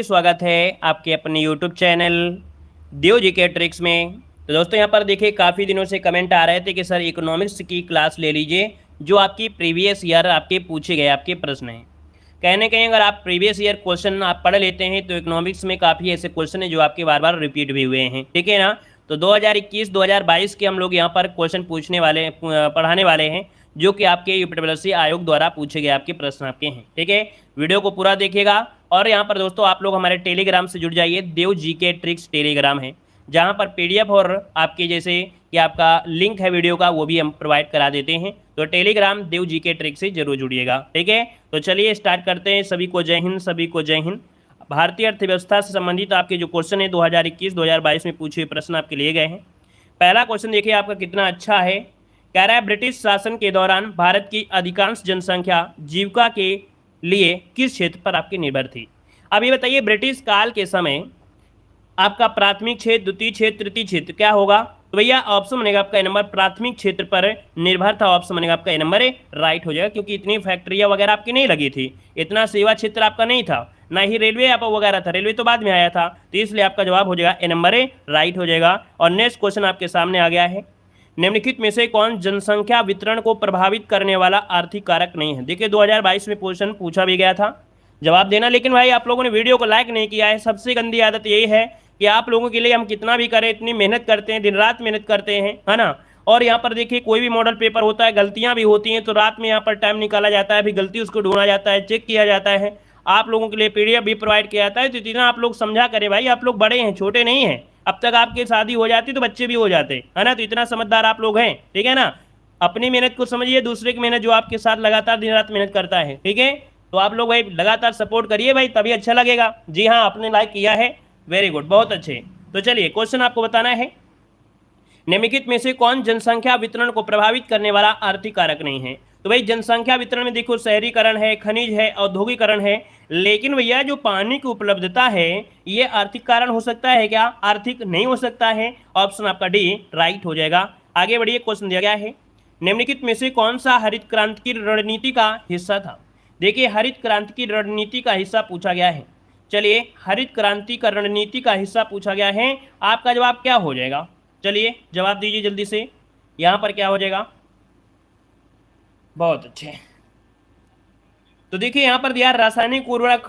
स्वागत है आपके अपने YouTube चैनल देव जी के ट्रिक्स में। तो दोस्तों यहाँ पर देखिए काफ़ी दिनों से कमेंट आ रहे थे कि सर इकोनॉमिक्स की क्लास ले लीजिए जो आपकी प्रीवियस ईयर आपके पूछे गए आपके प्रश्न हैं। कहीं ना कहीं अगर आप प्रीवियस ईयर क्वेश्चन आप पढ़ लेते हैं तो इकोनॉमिक्स में काफ़ी ऐसे क्वेश्चन हैं जो आपके बार बार रिपीट भी हुए हैं, ठीक है ना। तो 2021-2022 के हम लोग यहाँ पर क्वेश्चन पूछने वाले पढ़ाने वाले हैं जो कि आपके यूपीएससी आयोग द्वारा पूछे गए आपके प्रश्न आपके हैं, ठीक है। वीडियो को पूरा देखिएगा और यहाँ पर दोस्तों आप लोग हमारे टेलीग्राम से जुड़ जाइए। देव जी के ट्रिक्स टेलीग्राम है जहाँ पर पीडीएफ और आपके जैसे कि आपका लिंक है वीडियो का वो भी हम प्रोवाइड करा देते हैं। तो टेलीग्राम देव जी के ट्रिक से जरूर जुड़िएगा, ठीक है। तो चलिए स्टार्ट करते हैं। सभी को जय हिंद, सभी को जय हिंद। भारतीय अर्थव्यवस्था से संबंधित आपके जो क्वेश्चन है 2021-2022 में पूछे प्रश्न आपके लिए गए हैं। पहला क्वेश्चन देखिए आपका कितना अच्छा है। कह रहा है ब्रिटिश शासन के दौरान भारत की अधिकांश जनसंख्या जीविका के लिए किस क्षेत्र पर आपकी निर्भर थी। अब ये बताइए ब्रिटिश काल के समय आपका प्राथमिक क्षेत्र, द्वितीय क्षेत्र, तृतीय क्षेत्र क्या होगा। तो भैया ऑप्शन बनेगा आपका ए नंबर प्राथमिक क्षेत्र पर निर्भर था। ऑप्शन बनेगा आपका ए नंबर राइट हो जाएगा क्योंकि इतनी फैक्ट्रियाँ वगैरह आपकी नहीं लगी थी, इतना सेवा क्षेत्र आपका नहीं था, ना ही रेलवे आप वगैरह था, रेलवे तो बाद में आया था। तो इसलिए आपका जवाब हो जाएगा ए नंबर राइट हो जाएगा। और नेक्स्ट क्वेश्चन आपके सामने आ गया है। निम्नलिखित में से कौन जनसंख्या वितरण को प्रभावित करने वाला आर्थिक कारक नहीं है। देखिए 2022 में क्वेश्चन पूछा भी गया था, जवाब देना। लेकिन भाई आप लोगों ने वीडियो को लाइक नहीं किया है। सबसे गंदी आदत यही है कि आप लोगों के लिए हम कितना भी करें, इतनी मेहनत करते हैं, दिन रात मेहनत करते हैं, है ना। और यहाँ पर देखिए कोई भी मॉडल पेपर होता है, गलतियाँ भी होती हैं, तो रात में यहाँ पर टाइम निकाला जाता है, फिर गलती उसको ढूंढा जाता है, चेक किया जाता है, आप लोगों के लिए पीडीएफ भी प्रोवाइड किया जाता है। तो इतना आप लोग समझा करें भाई, आप लोग बड़े हैं, छोटे नहीं हैं। अब तक आपकी शादी हो जाती तो बच्चे भी हो जाते, है ना। तो इतना समझदार आप लोग हैं, ठीक है ना। अपनी मेहनत को समझिए, दूसरे की मेहनत जो आपके साथ लगातार दिन रात मेहनत करता है, ठीक है। तो आप लोग भाई लगातार सपोर्ट करिए भाई, तभी अच्छा लगेगा। जी हाँ, आपने लाइक किया है, वेरी गुड, बहुत अच्छे। तो चलिए क्वेश्चन आपको बताना है। निम्नलिखित में से कौन जनसंख्या वितरण को प्रभावित करने वाला आर्थिक कारक नहीं है। तो भाई जनसंख्या वितरण में देखो शहरीकरण है, खनिज है, औद्योगिकरण है। लेकिन भैया जो पानी की उपलब्धता है ये आर्थिक कारण हो सकता है क्या। आर्थिक नहीं हो सकता है। ऑप्शन आपका डी राइट हो जाएगा। आगे बढ़िए, क्वेश्चन दिया गया है। निम्नलिखित में से कौन सा हरित क्रांति की रणनीति का हिस्सा था। देखिए हरित क्रांति की रणनीति का हिस्सा पूछा गया है। चलिए हरित क्रांति का रणनीति का हिस्सा पूछा गया है, आपका जवाब क्या हो जाएगा। चलिए जवाब दीजिए जल्दी से। यहाँ पर क्या हो जाएगा, बहुत अच्छे। तो देखिए यहाँ पर दिया रासायनिक उर्वरक,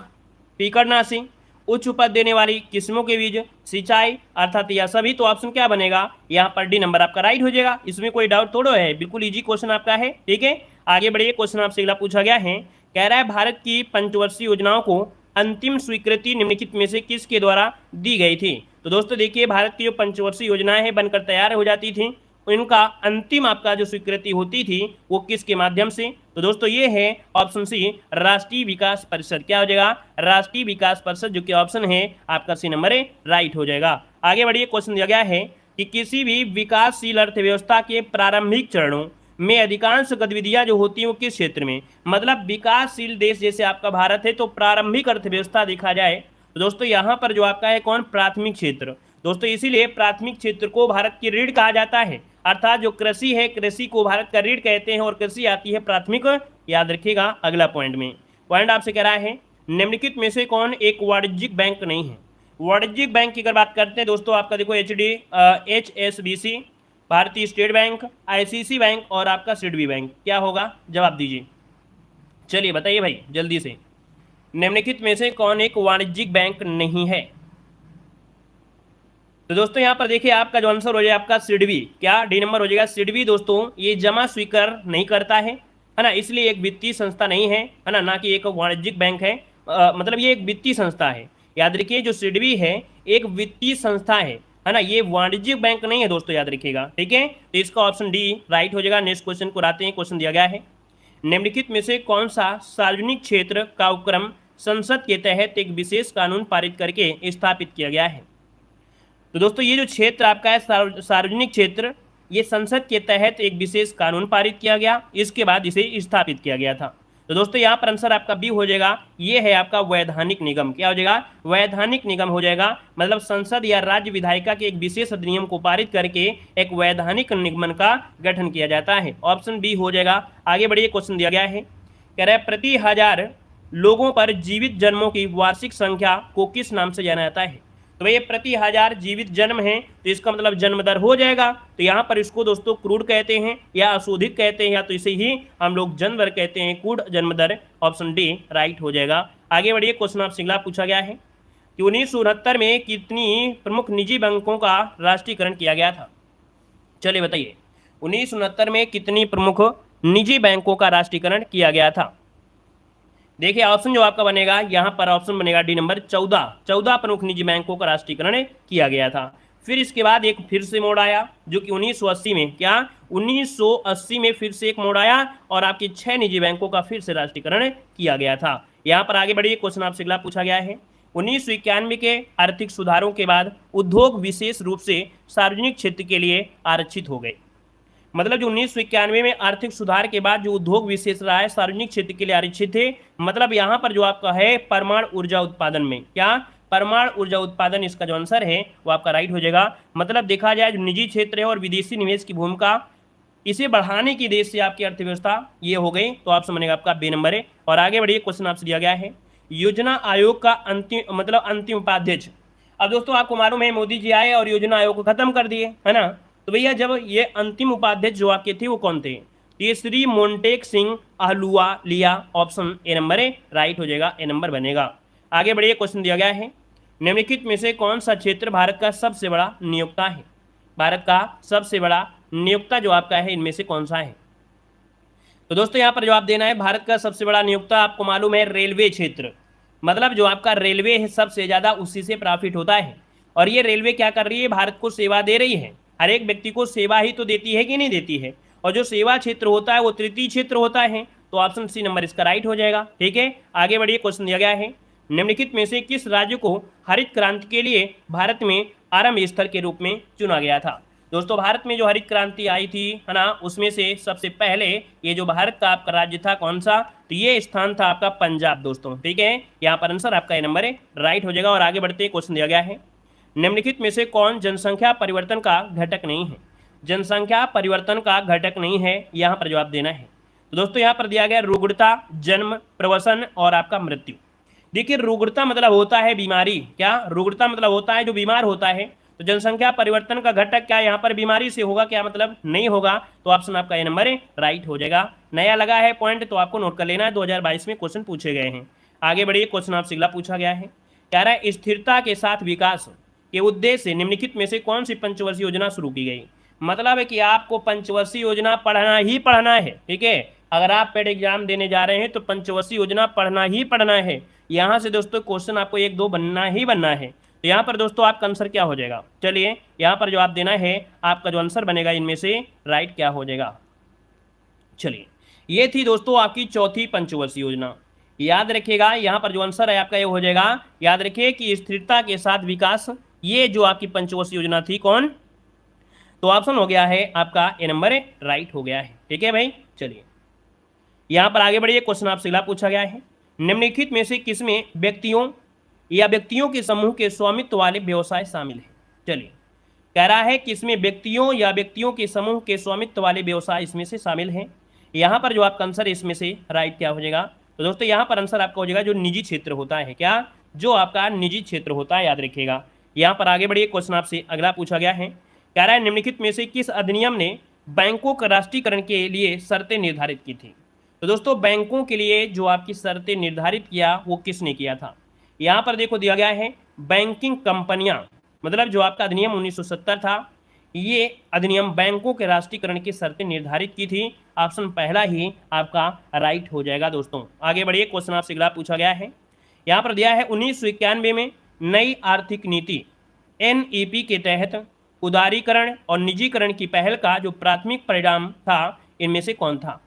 कीटनाशी, उच्च उपज देने वाली किस्मों के बीज, सिंचाई, अर्थात यह सभी। तो ऑप्शन क्या बनेगा, यहाँ पर डी नंबर आपका राइट हो जाएगा। इसमें कोई डाउट थोड़ा है, बिल्कुल इजी क्वेश्चन आपका है, ठीक है। आगे बढ़िए, क्वेश्चन आपसे अगला पूछा गया है। कह रहा है भारत की पंचवर्षीय योजनाओं को अंतिम स्वीकृति निम्नलिखित में से किसके द्वारा दी गई थी। तो दोस्तों देखिए भारत की जो पंचवर्षीय योजनाएं हैं बनकर तैयार हो जाती थी, इनका अंतिम आपका जो स्वीकृति होती थी वो किसके माध्यम से। तो दोस्तों ये है ऑप्शन सी राष्ट्रीय विकास परिषद। क्या हो जाएगा, राष्ट्रीय विकास परिषद, जो कि ऑप्शन है आपका सी नंबर राइट हो जाएगा। आगे बढ़िए, क्वेश्चन दिया गया है कि किसी भी विकासशील अर्थव्यवस्था के प्रारंभिक चरणों में अधिकांश गतिविधियां जो होती हैं वो किस क्षेत्र में। मतलब विकासशील देश जैसे आपका भारत है तो प्रारंभिक अर्थव्यवस्था देखा जाए तो दोस्तों यहाँ पर जो आपका है कौन, प्राथमिक क्षेत्र। दोस्तों इसीलिए प्राथमिक क्षेत्र को भारत की रीढ़ कहा जाता है। अर्थात जो कृषि है, कृषि को भारत का रीढ़ कहते हैं और कृषि आती है प्राथमिक। याद रखिएगा अगला पॉइंट में। पॉइंट आपसे कह रहा है निम्नलिखित में से कौन एक वाणिज्यिक बैंक नहीं है। वाणिज्यिक बैंक की अगर बात करते हैं दोस्तों आपका देखो HSBC, भारतीय स्टेट बैंक, ICICI बैंक और आपका सिडबी बैंक। क्या होगा, जवाब दीजिए। चलिए बताइए भाई जल्दी से, निम्नलिखित में से कौन एक वाणिज्यिक बैंक नहीं है। तो दोस्तों यहाँ पर देखिए आपका जो आंसर हो जाएगा आपका सिडबी। क्या, डी नंबर हो जाएगा सिडबी। दोस्तों ये जमा स्वीकार नहीं करता है ना, इसलिए एक वित्तीय संस्था नहीं है ना कि एक वाणिज्यिक बैंक है। मतलब ये एक वित्तीय संस्था है। याद रखिए जो सिडबी है एक वित्तीय संस्था है ना, ये वाणिज्यिक बैंक नहीं है दोस्तों, याद रखिएगा, ठीक है। तो इसका ऑप्शन डी राइट हो जाएगा। नेक्स्ट क्वेश्चन को आते हैं। क्वेश्चन दिया गया है निम्नलिखित में से कौन सा सार्वजनिक क्षेत्र का उपक्रम संसद के तहत एक विशेष कानून पारित करके स्थापित किया गया है। तो दोस्तों ये जो क्षेत्र आपका है सार्वजनिक क्षेत्र, ये संसद के तहत एक विशेष कानून पारित किया गया, इसके बाद इसे स्थापित किया गया था। तो दोस्तों यहाँ पर आंसर आपका बी हो जाएगा। ये है आपका वैधानिक निगम। क्या हो जाएगा, वैधानिक निगम हो जाएगा। मतलब संसद या राज्य विधायिका के एक विशेष अधिनियम को पारित करके एक वैधानिक निगम का गठन किया जाता है। ऑप्शन बी हो जाएगा। आगे बढ़िए, क्वेश्चन दिया गया है। कह रहा है प्रति 1000 लोगों पर जीवित जन्मों की वार्षिक संख्या को किस नाम से जाना जाता है? तो भाई ये प्रति हजार जीवित जन्म है, तो इसका मतलब जन्म दर हो जाएगा। तो यहाँ पर इसको दोस्तों क्रूड कहते हैं या अशोधित कहते हैं, या तो इसे ही हम लोग जन्म दर कहते हैं, क्रूड जन्म दर। ऑप्शन डी राइट हो जाएगा। आगे बढ़िए, क्वेश्चन आपसे अगला पूछा गया है कि 1969 में कितनी प्रमुख निजी बैंकों का राष्ट्रीयकरण किया गया था? चलिए बताइए, 1969 में कितनी प्रमुख निजी बैंकों का राष्ट्रीयकरण किया गया था? देखिए ऑप्शन जो आपका बनेगा यहाँ पर, ऑप्शन बनेगा डी नंबर 14 प्रमुख निजी बैंकों का राष्ट्रीयकरण किया गया था। फिर इसके बाद एक फिर से मोड़ आया जो कि 1980 में, क्या 1980 में फिर से एक मोड़ आया और आपकी 6 निजी बैंकों का फिर से राष्ट्रीयकरण किया गया था। यहाँ पर आगे बढ़िए, क्वेश्चन आपसे अगला पूछा गया है 1991 के आर्थिक सुधारों के बाद उद्योग विशेष रूप से सार्वजनिक क्षेत्र के लिए आरक्षित हो गए। मतलब जो 1991 में आर्थिक सुधार के बाद जो उद्योग विशेष रहा है सार्वजनिक क्षेत्र के लिए आरक्षित थे। मतलब यहाँ पर जो आपका है परमाणु ऊर्जा उत्पादन में, क्या परमाणु ऊर्जा उत्पादन इसका जो आंसर है वो आपका राइट हो जाएगा। मतलब देखा जाए जो निजी क्षेत्र है और विदेशी निवेश की भूमिका, इसे बढ़ाने की देश से आपकी अर्थव्यवस्था ये हो गई, तो ऑप्शन बनेगा आपका बी नंबर है। और आगे बढ़िए, क्वेश्चन आपसे दिया गया है योजना आयोग का अंतिम उपाध्यक्ष। अब दोस्तों आपको मालूम है मोदी जी आए और योजना आयोग को खत्म कर दिए, है ना। तो भैया जब ये अंतिम उपाध्यक्ष जो आपके थे वो कौन थे? ये Shri Montek Singh Ahluwalia. Option A number है राइट हो जाएगा, ए नंबर बनेगा। आगे बढ़िए, क्वेश्चन दिया गया है निम्नलिखित में से कौन सा क्षेत्र भारत का सबसे बड़ा नियोक्ता है? भारत का सबसे बड़ा नियोक्ता जो आपका है इनमें से कौन सा है? तो दोस्तों यहाँ पर जवाब देना है, भारत का सबसे बड़ा नियोक्ता आपको मालूम है रेलवे क्षेत्र। मतलब जो आपका रेलवे है सबसे ज़्यादा उसी से प्रॉफिट होता है। और ये रेलवे क्या कर रही है? भारत को सेवा दे रही है। हर एक व्यक्ति को सेवा ही तो देती है कि नहीं देती है। और जो सेवा क्षेत्र होता है वो तृतीय क्षेत्र होता है, तो ऑप्शन सी नंबर इसका राइट हो जाएगा। ठीक है, आगे बढ़िए, क्वेश्चन दिया गया है निम्नलिखित में से किस राज्य को हरित क्रांति के लिए भारत में आरंभ स्थल के रूप में चुना गया था? दोस्तों भारत में जो हरित क्रांति आई थी, है ना, उसमें से सबसे पहले ये जो भारत का आपका राज्य था कौन सा? तो ये स्थान था आपका पंजाब दोस्तों। ठीक है, यहाँ पर आंसर आपका ये नंबर है राइट हो जाएगा। और आगे बढ़ते क्वेश्चन दिया गया है निम्नलिखित में से कौन जनसंख्या परिवर्तन का घटक नहीं है? जनसंख्या परिवर्तन का घटक नहीं है, यहाँ पर जवाब देना है। तो दोस्तों यहाँ पर दिया गया रुग्णता, जन्म, प्रवसन और आपका मृत्यु। देखिए रुग्णता मतलब होता है बीमारी, क्या रुग्णता मतलब होता है जो बीमार होता है। तो जनसंख्या परिवर्तन का घटक क्या यहाँ पर बीमारी से होगा? क्या मतलब नहीं होगा, तो ऑप्शन आपका ये नंबर है राइट हो जाएगा। नया लगा है पॉइंट तो आपको नोट कर लेना है, 2022 में क्वेश्चन पूछे गए हैं। आगे बढ़िए, क्वेश्चन आपसे अगला पूछा गया है, कह रहा है स्थिरता के साथ विकास के उद्देश्य से निम्नलिखित में से कौन सी पंचवर्षीय योजना शुरू की गई? मतलब है कि आपको पंचवर्षीय योजना पढ़ना ही पढ़ना है। ठीक है, अगर आप पेड एग्जाम देने जा रहे हैं तो पंचवर्षीय योजना पढ़ना ही पढ़ना है। यहाँ से दोस्तों क्वेश्चन आपको 1-2 बनना ही बनना है। तो यहाँ पर दोस्तों आपका आंसर क्या हो जाएगा? चलिए यहाँ पर जवाब देना है, आपका जो आंसर बनेगा इनमें से राइट क्या हो जाएगा? चलिए ये थी दोस्तों आपकी चौथी पंचवर्षीय योजना। याद रखिएगा यहाँ पर जो आंसर है आपका ये हो जाएगा, याद रखिए कि स्थिरता के साथ विकास, ये जो आपकी पंचवर्षीय योजना थी कौन? तो ऑप्शन हो गया है आपका ए नंबर राइट हो गया है। ठीक है भाई, चलिए यहाँ पर आगे बढ़िए, क्वेश्चन आपसे अगला पूछा गया है निम्नलिखित में से किसमें व्यक्तियों या व्यक्तियों के समूह के स्वामित्व वाले व्यवसाय शामिल है? चलिए कह रहा है कि इसमें व्यक्तियों या व्यक्तियों के समूह के स्वामित्व वाले व्यवसाय इसमें से शामिल हैं। यहाँ पर जो आपका आंसर है इसमें से राइट क्या हो जाएगा? तो दोस्तों यहाँ पर आंसर आपका हो जाएगा जो निजी क्षेत्र होता है, क्या जो आपका निजी क्षेत्र होता है, याद रखिएगा। यहाँ पर आगे बढ़िए, क्वेश्चन आपसे अगला पूछा गया है, कह रहा है निम्नलिखित में से किस अधिनियम ने बैंकों का राष्ट्रीयकरण के लिए शर्तें निर्धारित की थी? तो दोस्तों बैंकों के लिए जो आपकी शर्तें निर्धारित किया वो किसने किया था? यहाँ पर देखो दिया गया है बैंकिंग कंपनियां, मतलब जो आपका अधिनियम 1970 था, ये अधिनियम बैंकों के राष्ट्रीयकरण की शर्तें निर्धारित की थी। ऑप्शन पहला ही आपका राइट हो जाएगा दोस्तों। आगे बढ़िए, क्वेश्चन आपसे अगला पूछा गया है, यहाँ पर दिया है 1991 में नई आर्थिक नीति NEP के तहत उदारीकरण और निजीकरण की पहल का जो प्राथमिक परिणाम था इनमें से कौन था?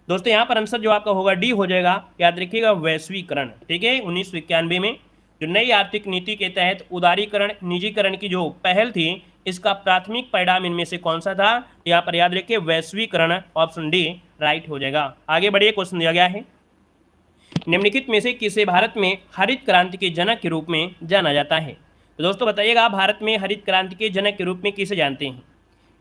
दोस्तों यहाँ पर आंसर जो आपका होगा डी हो जाएगा, याद रखिएगा वैश्वीकरण। ठीक है, 1991 में जो नई आर्थिक नीति के तहत उदारीकरण निजीकरण की जो पहल थी इसका प्राथमिक परिणाम इनमें से कौन सा था? यहाँ पर याद रखिए वैश्वीकरण, ऑप्शन डी राइट हो जाएगा। आगे बढ़िए, क्वेश्चन दिया गया है निम्नलिखित में से किसे भारत में हरित क्रांति के जनक के रूप में जाना जाता है? तो दोस्तों बताइएगा भारत में हरित क्रांति के जनक के रूप में किसे जानते हैं?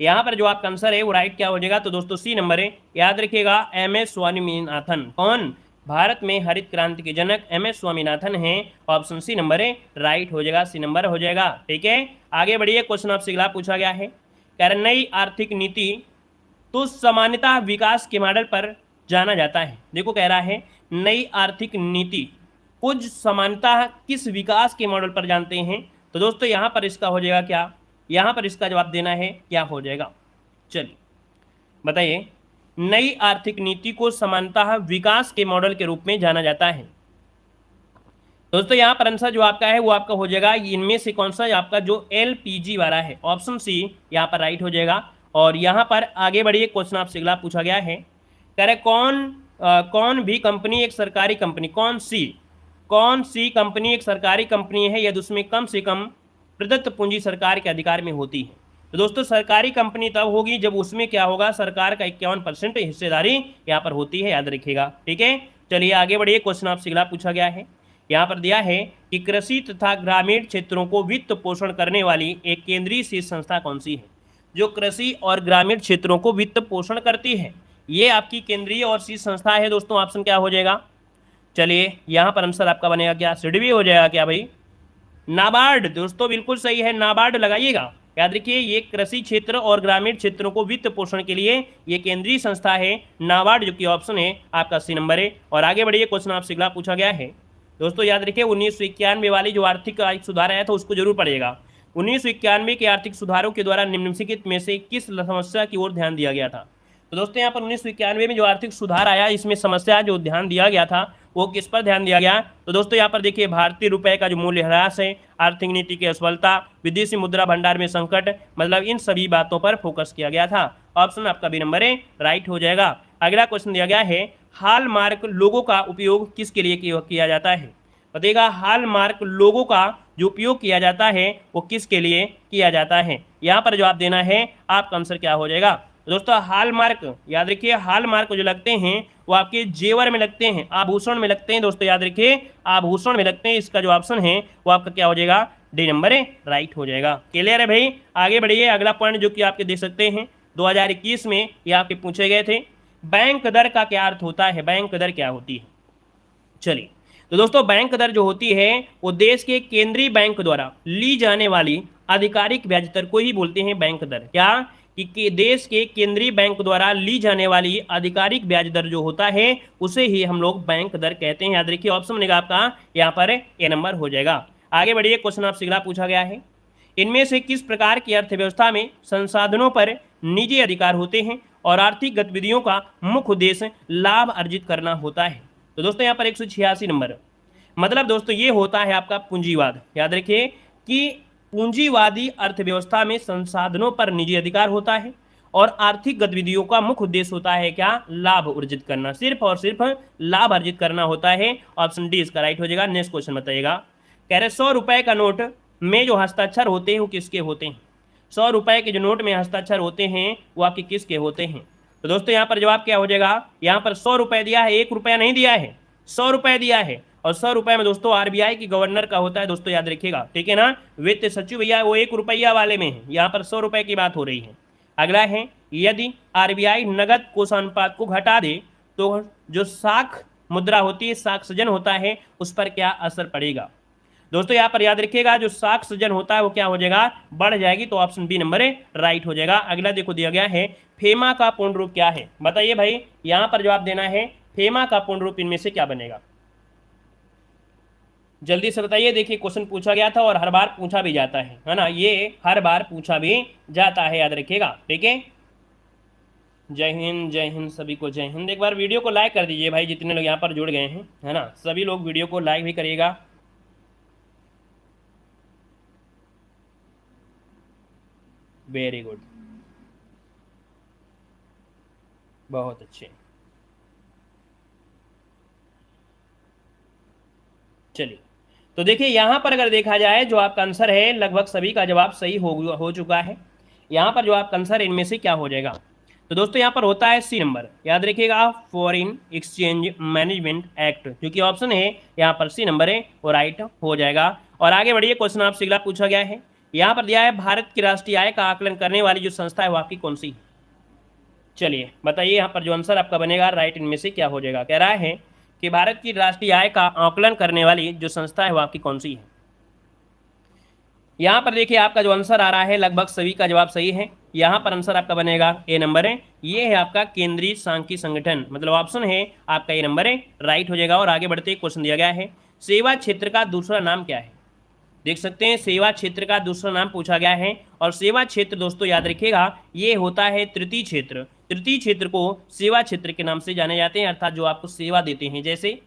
यहाँ पर जो आपका आंसर है वो राइट क्या हो जाएगा? तो दोस्तों सी नंबर है, याद रखिएगा MS स्वामीनाथन। कौन? भारत में हरित क्रांति के जनक एम एस स्वामीनाथन हैं। ऑप्शन सी नंबर है राइट हो जाएगा, सी नंबर हो जाएगा। ठीक है, आगे बढ़िए। क्वेश्चन आपसे अगला पूछा गया है, कह रहे नई आर्थिक नीति तो सामान्यतः विकास के मॉडल पर जाना जाता है। देखो कह रहा है नई आर्थिक नीति कुछ सामान्यतः किस विकास के मॉडल पर जानते हैं। तो दोस्तों यहाँ पर इसका हो जाएगा क्या, यहाँ पर इसका जवाब देना है क्या हो जाएगा। चलिए बताइए, नई आर्थिक नीति को सामान्यतः विकास के मॉडल के रूप में जाना जाता है। दोस्तों यहाँ पर आंसर जो आपका है वो आपका हो जाएगा इनमें से कौन सा, आपका जो एलपीजी वाला है, ऑप्शन सी यहाँ पर राइट हो जाएगा। और यहाँ पर आगे बढ़िए, क्वेश्चन आपसे अगला पूछा गया है, कह रहे कौन भी कंपनी एक सरकारी कंपनी, कौन सी कंपनी एक सरकारी कंपनी है यदि उसमें कम से कम प्रदत्त पूंजी सरकार के अधिकार में होती है। तो दोस्तों सरकारी कंपनी तब होगी जब उसमें क्या होगा, सरकार का 51% हिस्सेदारी यहाँ पर होती है, याद रखिएगा। ठीक है, चलिए आगे बढ़िए। क्वेश्चन आपसे अगला पूछा गया है, यहाँ पर दिया है कि कृषि तथा ग्रामीण क्षेत्रों को वित्त पोषण करने वाली एक केंद्रीय शीर्ष संस्था कौन सी है। जो कृषि और ग्रामीण क्षेत्रों को वित्त पोषण करती है, ये आपकी केंद्रीय और शीर्ष संस्था है। दोस्तों ऑप्शन क्या हो जाएगा, चलिए यहाँ पर आंसर आपका बनेगा क्या, सिडबी हो जाएगा क्या भाई, नाबार्ड। दोस्तों बिल्कुल सही है, नाबार्ड लगाइएगा। याद रखिए ये कृषि क्षेत्र और ग्रामीण क्षेत्रों को वित्त पोषण के लिए ये केंद्रीय संस्था है नाबार्ड, जो कि ऑप्शन है आपका सी नंबर है। और आगे बढ़िए, क्वेश्चन आपसे अगला पूछा गया है। दोस्तों याद रखिए 1991 वाली जो आर्थिक सुधार आया था उसको जरूर पढ़िएगा। 1991 के आर्थिक सुधारों के द्वारा निम्नलिखित में से किस समस्या की ओर ध्यान दिया गया था। तो दोस्तों यहाँ पर 1991 में जो आर्थिक सुधार आया, इसमें समस्या जो ध्यान दिया गया था वो किस पर ध्यान दिया गया। तो दोस्तों यहाँ पर देखिए भारतीय रुपए का जो मूल्य ह्रास है, आर्थिक नीति की असफलता, विदेशी मुद्रा भंडार में संकट, मतलब इन सभी बातों पर फोकस किया गया था। ऑप्शन आपका बी नंबर है राइट हो जाएगा। अगला क्वेश्चन दिया गया है, हॉलमार्क लोगों का उपयोग किसके लिए किया जाता है। बताइएगा हॉलमार्क लोगों का जो उपयोग किया जाता है वो किसके लिए किया जाता है। यहाँ पर जवाब देना है, आपका आंसर क्या हो जाएगा। दोस्तों हॉलमार्क याद रखिए, हॉलमार्क जो लगते हैं वो आपके जेवर में लगते हैं, आभूषण में लगते हैं। दोस्तों याद रखिए आभूषण में लगते हैं, इसका जो ऑप्शन है वो आपका क्या हो जाएगा, डी नंबर है राइट हो जाएगा। क्लियर है भाई, आगे बढ़िए। अगला पॉइंट जो कि आपके देख सकते हैं 2021 में ये आपके पूछे गए थे, बैंक दर का क्या अर्थ होता है, बैंक दर क्या होती है। चलिए तो दोस्तों बैंक दर जो होती है वो देश के केंद्रीय बैंक द्वारा ली जाने वाली आधिकारिक ब्याज दर को ही बोलते हैं बैंक दर। क्या कि देश के केंद्रीय बैंक द्वारा ली जाने वाली आधिकारिक ब्याज दर जो होता है उसे ही हम लोग बैंक दर कहते हैं। याद रखिए ऑप्शन बनेगा आपका यहाँ पर ए नंबर हो जाएगा। आगे बढ़िए, क्वेश्चन आपसे अगला पूछा गया है, इनमें से किस प्रकार की अर्थव्यवस्था में संसाधनों पर निजी अधिकार होते हैं और आर्थिक गतिविधियों का मुख्य उद्देश्य लाभ अर्जित करना होता है। तो दोस्तों यहाँ पर 186 नंबर, मतलब दोस्तों ये होता है आपका पूंजीवाद। याद रखिए कि पूंजीवादी अर्थव्यवस्था में संसाधनों पर निजी अधिकार होता है और आर्थिक गतिविधियों का मुख्य उद्देश्य होता है क्या, लाभ अर्जित करना, सिर्फ और सिर्फ लाभ अर्जित करना होता है। ऑप्शन डी इसका राइट हो जाएगा। नेक्स्ट क्वेश्चन बताइएगा, कह रहे 100 रुपए का नोट में जो हस्ताक्षर होते हैं वो किसके होते हैं। 100 रुपए के जो नोट में हस्ताक्षर होते हैं वो आपके किसके होते हैं। तो दोस्तों यहाँ पर जवाब क्या हो जाएगा, यहाँ पर 100 रुपए दिया है, 1 रुपया नहीं दिया है, 100 रुपए दिया है। और 100 रुपए में दोस्तों आरबीआई की गवर्नर का होता है, दोस्तों याद रखिएगा। ठीक है ना, वित्त सचिव भैया वो 1 रुपया वाले में है, यहाँ पर 100 रुपए की बात हो रही है। अगला है, यदि आरबीआई नगद कोषानुपात को घटा दे तो जो साख मुद्रा होती है, साख सृजन होता है, उस पर क्या असर पड़ेगा। दोस्तों यहाँ पर याद रखिएगा जो साख सृजन होता है वो क्या हो जाएगा, बढ़ जाएगी। तो ऑप्शन बी नंबर राइट हो जाएगा। अगला देखो दिया गया है, फेमा का पूर्ण रूप क्या है। बताइए भाई, यहाँ पर जवाब देना है फेमा का पूर्ण रूप इनमें से क्या बनेगा, जल्दी से बताइए। देखिए क्वेश्चन पूछा गया था और हर बार पूछा भी जाता है ना, ये हर बार पूछा भी जाता है, याद रखिएगा। ठीक है, जय हिंद सभी को जय हिंद। एक बार वीडियो को लाइक कर दीजिए भाई, जितने लोग यहाँ पर जुड़ गए हैं, है ना, सभी लोग वीडियो को लाइक भी करिएगा। वेरी गुड, बहुत अच्छे। चलिए तो देखिए यहाँ पर अगर देखा जाए जो आपका आंसर है लगभग सभी का जवाब सही हो चुका है। यहाँ पर जो आपका आंसर इनमें से क्या हो जाएगा, तो दोस्तों यहाँ पर होता है सी नंबर, याद रखिएगा फॉरेन एक्सचेंज मैनेजमेंट एक्ट, जो कि ऑप्शन है यहाँ पर सी नंबर है वो राइट हो जाएगा। और आगे बढ़िए, क्वेश्चन आपसे अगला पूछा गया है, यहाँ पर दिया है भारत की राष्ट्रीय आय का आकलन करने वाली जो संस्था है वो आपकी कौन सी है। चलिए बताइए यहाँ पर जो आंसर आपका बनेगा राइट इनमें से क्या हो जाएगा। कह रहा है कि भारत की राष्ट्रीय आय का आकलन करने वाली जो संस्था है वो आपकी कौन सी है। यहाँ पर देखिए आपका जो आंसर आ रहा है लगभग सभी का जवाब सही है। यहाँ पर आंसर आपका बनेगा ए नंबर है, ये है आपका केंद्रीय सांख्यिकी संगठन, मतलब ऑप्शन है आपका ए नंबर है, राइट हो जाएगा। और आगे बढ़ते क्वेश्चन दिया गया है, सेवा क्षेत्र का दूसरा नाम क्या है। देख सकते हैं सेवा क्षेत्र का दूसरा नाम पूछा गया है, और सेवा क्षेत्र दोस्तों याद रखिएगा ये होता है तृतीय क्षेत्र। तृतीय क्षेत्र को सेवा क्षेत्र के नाम से जाने जाते हैं, अर्थात जो आपको सेवा देते हैं। जैसे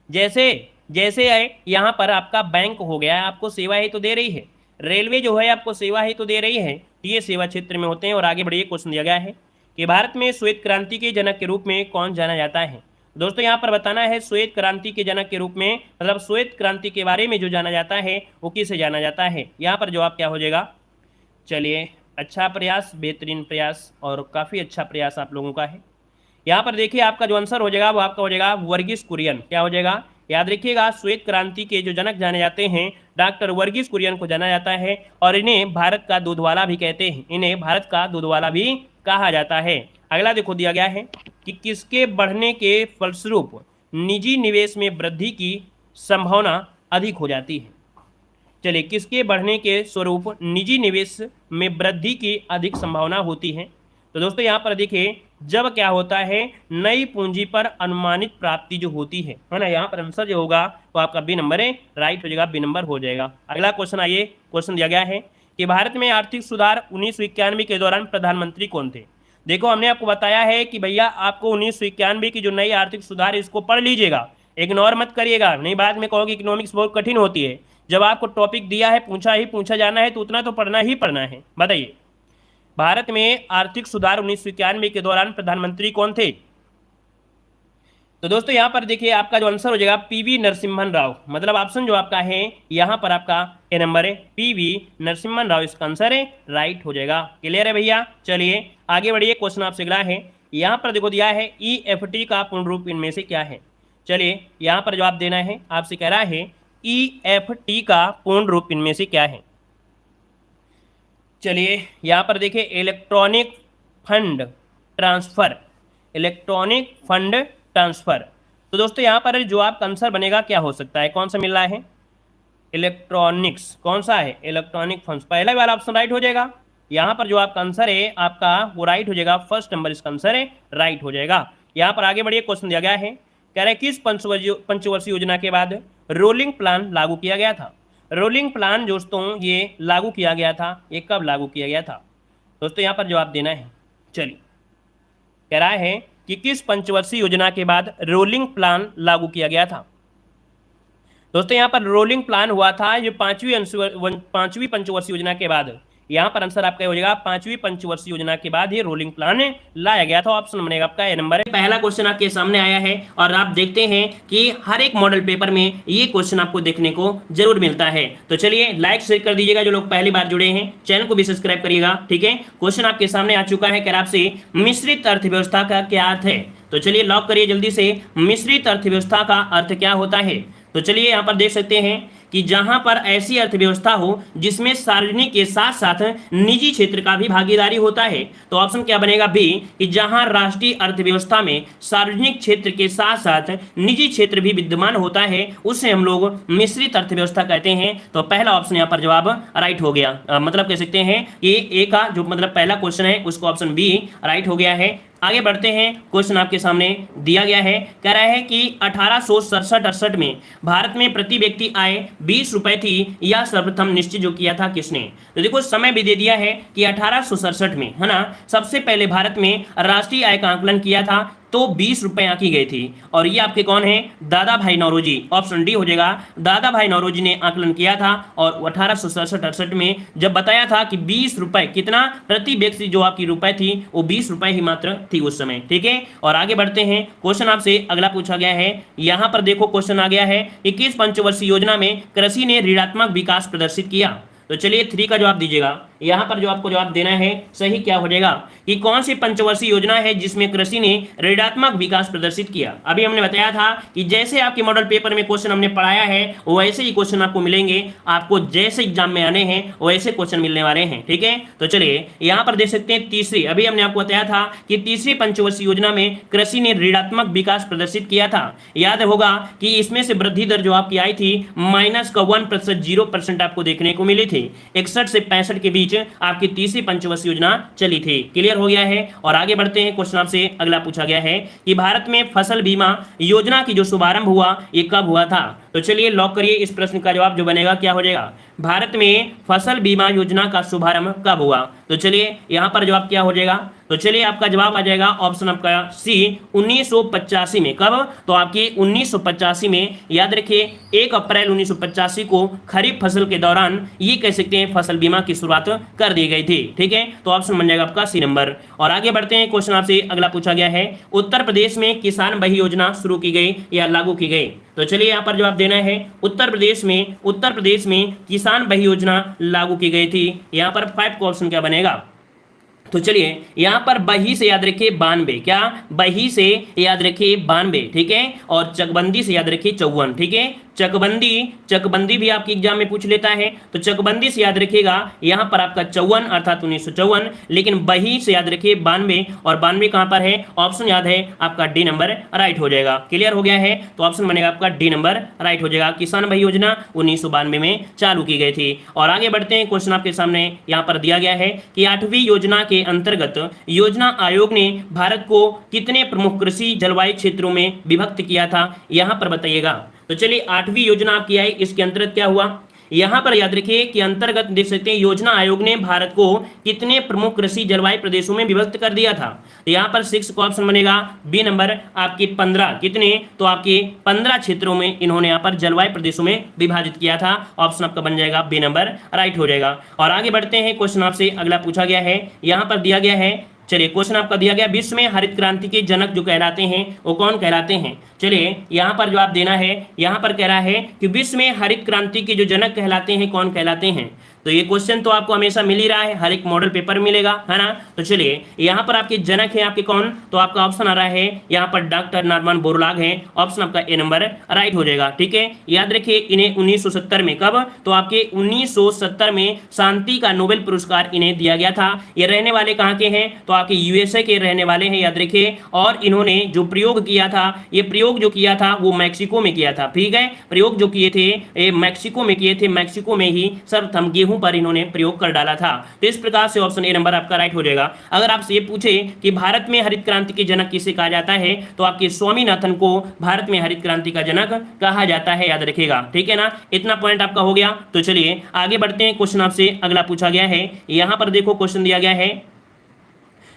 जैसे जैसे यहाँ पर आपका बैंक हो गया, आपको सेवा ही तो दे रही है, रेलवे जो है आपको सेवा ही तो दे रही है, तो ये सेवा क्षेत्र में होते हैं। और आगे बढ़िए क्वेश्चन दिया गया है कि भारत में श्वेत क्रांति के जनक के रूप में कौन जाना जाता है। दोस्तों यहाँ पर बताना है श्वेत क्रांति के जनक के रूप में, मतलब श्वेत क्रांति के बारे में जो जाना जाता है वो किसे जाना जाता है। यहाँ पर जवाब क्या हो जाएगा। चलिए, अच्छा प्रयास, बेहतरीन प्रयास और काफ़ी अच्छा प्रयास आप लोगों का है। यहाँ पर देखिए आपका जो आंसर हो जाएगा वो आपका हो जाएगा वर्गीस कुरियन। क्या हो जाएगा, याद रखिएगा श्वेत क्रांति के जो जनक जाने जाते हैं डॉक्टर वर्गीस कुरियन को जाना जाता है, और इन्हें भारत का दूधवाला भी कहते हैं, इन्हें भारत का दूधवाला भी कहा जाता है। अगला देखो दिया गया है कि किसके बढ़ने के फलस्वरूप निजी निवेश में वृद्धि की संभावना अधिक हो जाती है। चलिए, किसके बढ़ने के स्वरूप निजी निवेश में वृद्धि की अधिक संभावना होती है। तो दोस्तों यहाँ पर देखिए जब क्या होता है, नई पूंजी पर अनुमानित प्राप्ति जो होती है ना, यहाँ पर आंसर जो होगा वो आपका बी नंबर है, राइट हो जाएगा, बी नंबर हो जाएगा। अगला क्वेश्चन आइए, क्वेश्चन दिया गया है कि भारत में आर्थिक सुधार 1991 के दौरान प्रधानमंत्री कौन थे। देखो हमने आपको बताया है कि भैया आपको 1991 की जो नई आर्थिक सुधार इसको पढ़ लीजिएगा, इग्नोर मत करिएगा, नहीं बाद में कहोगे इकोनॉमिक्स बहुत कठिन होती है। जब आपको टॉपिक दिया है, पूछा जाना है तो उतना तो पढ़ना ही पढ़ना है। बताइए भारत में आर्थिक सुधार 1991 के दौरान प्रधानमंत्री कौन थे। तो दोस्तों यहाँ पर देखिए आपका जो आंसर हो जाएगा पीवी नरसिम्हन राव, मतलब ऑप्शन जो आपका है यहाँ पर आपका ए नंबर है, पीवी नरसिम्हन राव इसका आंसर है, राइट हो जाएगा। क्लियर है भैया। चलिए आगे बढ़िए, क्वेश्चन आपसे अगला है, यहाँ पर देखो दिया है EFT का पूर्ण रूप इनमें से क्या है। चलिए यहाँ पर जवाब देना है, आपसे कह रहा है EFT का पूर्ण रूप इनमें से क्या है। चलिए यहाँ पर देखिए electronic fund transfer, electronic fund transfer. तो दोस्तों यहाँ पर जो आपका आंसर बनेगा क्या हो सकता है, कौन सा मिल रहा है, इलेक्ट्रॉनिक्स, कौन सा है, इलेक्ट्रॉनिक फंड्स, पहला वाला ऑप्शन राइट हो जाएगा। यहाँ पर जो आपका आंसर है आपका वो राइट हो जाएगा, फर्स्ट नंबर इसका आंसर है, राइट हो जाएगा। यहाँ पर आगे बढ़िए, क्वेश्चन दिया गया है, कह रहे किस पंचवर्षीय योजना के बाद रोलिंग प्लान लागू किया गया था। रोलिंग प्लान दोस्तों ये लागू किया गया था, ये कब लागू किया गया था दोस्तों, यहाँ पर जवाब देना है। चलिए कह रहा है कि किस पंचवर्षीय योजना के बाद रोलिंग प्लान लागू किया गया था। दोस्तों यहाँ पर रोलिंग प्लान हुआ था ये पांचवी पंचवर्षीय योजना के बाद। यहाँ पर आंसर आपका हो जाएगा पांचवी पंचवर्षीय योजना के बाद ये रोलिंग प्लान लाया गया था, ऑप्शन बनेगा आपका ए नंबर है। पहला क्वेश्चन आपके सामने आया है और आप देखते हैं कि हर एक मॉडल पेपर में ये क्वेश्चन आपको देखने को जरूर मिलता है। तो चलिए लाइक शेयर कर दीजिएगा, जो लोग पहली बार जुड़े हैं चैनल को भी सब्सक्राइब करिएगा, ठीक है। क्वेश्चन आपके सामने आ चुका है, कह आपसे मिश्रित अर्थव्यवस्था का क्या अर्थ है। तो चलिए लॉक करिए जल्दी से, मिश्रित अर्थव्यवस्था का अर्थ क्या होता है। तो चलिए यहाँ पर देख सकते हैं कि जहां पर ऐसी अर्थव्यवस्था हो जिसमें सार्वजनिक के साथ साथ निजी क्षेत्र का भी भागीदारी होता है। तो ऑप्शन क्या बनेगा बी, कि जहां राष्ट्रीय अर्थव्यवस्था में सार्वजनिक क्षेत्र के साथ साथ निजी क्षेत्र भी विद्यमान होता है उसे हम लोग मिश्रित अर्थव्यवस्था कहते हैं। तो पहला ऑप्शन यहाँ पर जवाब राइट हो गया, मतलब कह सकते हैं कि ए का जो मतलब पहला क्वेश्चन है उसको ऑप्शन बी राइट हो गया है। आगे बढ़ते हैं, क्वेश्चन आपके सामने दिया गया है, कह रहा है कि 1867-68 में भारत में प्रति व्यक्ति आय 20 रुपए थी, यह सर्वप्रथम निश्चित जो किया था किसने। तो देखो समय भी दे दिया है कि 1867 में, है ना, सबसे पहले भारत में राष्ट्रीय आय का आकलन किया था तो 20 रुपए आंकी गई थी, और ये आपके कौन है, दादा भाई नौरोजी, ऑप्शन डी हो जाएगा। दादा भाई नौरोजी ने आकलन किया था और 1867-68 में जब बताया था कि 20 रुपए कितना प्रति व्यक्ति जो आपकी रुपए थी वो 20 रुपए ही मात्र थी उस समय, ठीक है। और आगे बढ़ते हैं, क्वेश्चन आपसे अगला पूछा गया है, यहां पर देखो क्वेश्चन आ गया है कि किस पंचवर्षीय योजना में कृषि ने ऋणात्मक विकास प्रदर्शित किया। तो चलिए 3 का जवाब दीजिएगा। यहाँ पर जो आपको जवाब देना है सही क्या हो जाएगा कि कौन सी पंचवर्षीय योजना है जिसमें कृषि ने ऋणात्मक विकास प्रदर्शित किया। अभी हमने बताया था कि जैसे आपके मॉडल पेपर में क्वेश्चन हमने पढ़ाया है वैसे ही क्वेश्चन आपको मिलेंगे, आपको जैसे एग्जाम में आने हैं वैसे क्वेश्चन मिलने वाले हैं। ठीक है, तो चलिए यहाँ पर देख सकते हैं तीसरी, अभी हमने आपको बताया था कि तीसरी पंचवर्षीय योजना में कृषि ने ऋणात्मक विकास प्रदर्शित किया था। याद होगा कि इसमें से वृद्धि दर जो आपकी आई थी -1%, 0% आपको देखने को मिली थी। 61 से 65 के बीच आपकी तीसरी पंचवर्षीय योजना चली थी। क्लियर हो गया है। और आगे बढ़ते हैं, क्वेश्चन आपसे अगला पूछा गया है कि भारत में फसल बीमा योजना की जो शुभारंभ हुआ ये कब हुआ था। तो चलिए लॉक करिए, इस प्रश्न का जवाब जो बनेगा क्या हो जाएगा, भारत में फसल बीमा योजना का शुभारंभ कब हुआ। तो चलिए यहाँ पर जवाब क्या हो जाएगा, तो चलिए आपका जवाब आ जाएगा ऑप्शन आपका सी 1985 में। कब, तो आपकी 1985 में। याद रखिए 1 अप्रैल 1985 को खरीफ फसल के दौरान ये कह सकते हैं फसल बीमा की शुरुआत कर दी गई थी। ठीक है, तो ऑप्शन बन जाएगा आपका सी नंबर। और आगे बढ़ते हैं, क्वेश्चन आपसे अगला पूछा गया है उत्तर प्रदेश में किसान बही योजना शुरू की गई या लागू की गई। तो चलिए यहाँ पर जवाब देना है उत्तर प्रदेश में किसान बही योजना लागू की गई थी। यहाँ पर 5 का ऑप्शन क्या बनेगा, तो चलिए यहाँ पर बही से याद रखिए 92, क्या बही से याद रखिए 92। ठीक है, और चकबंदी से याद रखिए 54। ठीक है, चकबंदी भी आपके एग्जाम में पूछ लेता है, तो चकबंदी से याद रखिएगा यहाँ पर आपका 54 अर्थात 1954, लेकिन बही से याद रखिए 92, और 92 कहाँ पर है, ऑप्शन याद है आपका डी नंबर राइट हो जाएगा। क्लियर हो गया है, तो ऑप्शन बनेगा आपका डी नंबर राइट हो जाएगा। किसान बही योजना 1992 में चालू की गई थी। और आगे बढ़ते हैं, क्वेश्चन आपके सामने यहाँ पर दिया गया है कि 8वीं योजना के अंतर्गत योजना आयोग ने भारत को कितने प्रमुख कृषि जलवायु क्षेत्रों में विभक्त किया था, यहाँ पर बताइएगा। तो चलिए 8वीं योजना आपकी आई, इसके अंतर्गत क्या हुआ, यहाँ पर याद रखिए कि अंतर्गत देख सकते हैं योजना आयोग ने भारत को कितने प्रमुख कृषि जलवायु प्रदेशों में विभक्त कर दिया था। तो यहाँ पर 6 का ऑप्शन बनेगा बी नंबर आपकी 15, कितने, तो आपके 15 क्षेत्रों में इन्होंने यहाँ पर जलवायु प्रदेशों में विभाजित किया था। ऑप्शन आपका बन जाएगा बी नंबर राइट हो जाएगा। और आगे बढ़ते हैं, क्वेश्चन आपसे अगला पूछा गया है, यहाँ पर दिया गया है, चलिए क्वेश्चन आपका दिया गया विश्व में हरित क्रांति के जनक जो कहलाते हैं वो कौन कहलाते हैं। चलिए यहाँ पर जवाब देना है, यहाँ पर कह रहा है कि विश्व में हरित क्रांति के जो जनक कहलाते हैं कौन कहलाते हैं। तो ये क्वेश्चन तो आपको हमेशा मिल ही रहा है, हर एक मॉडल पेपर मिलेगा, है ना। तो चलिए यहाँ पर आपके जनक है आपके कौन, तो आपका ऑप्शन आ रहा है यहाँ पर डॉक्टर नॉर्मन बोरलॉग है। ऑप्शन आपका ए नंबर राइट हो जाएगा। ठीक है, याद रखिए इन्हें 1970 में, कब, तो आपके 1970 में शांति का नोबेल पुरस्कार इन्हें दिया गया था। ये रहने वाले कहाँ के हैं, तो आपके यूएसए के रहने वाले हैं, याद रखिए। और इन्होंने जो प्रयोग किया था, ये प्रयोग जो किया था वो मैक्सिको में किया था। ठीक है, प्रयोग जो किए थे ये मैक्सिको में किए थे, मैक्सिको में ही सर्वप्रथम गेहूं पर इन्होंने प्रयोग कर डाला था। तो इस प्रकार से ऑप्शन ए नंबर आपका राइट हो जाएगा। अगर आपसे ये पूछे कि भारत में हरित क्रांति के जनक किसे कहा जाता है, तो आपके स्वामीनाथन को भारत में हरित क्रांति का जनक कहा जाता है, याद रखिएगा। ठीक है ना, इतना पॉइंट आपका हो गया। तो चलिए आगे बढ़ते हैं, क्वेश्चन आपसे अगला पूछा गया है। यहां पर देखो क्वेश्चन दिया गया है,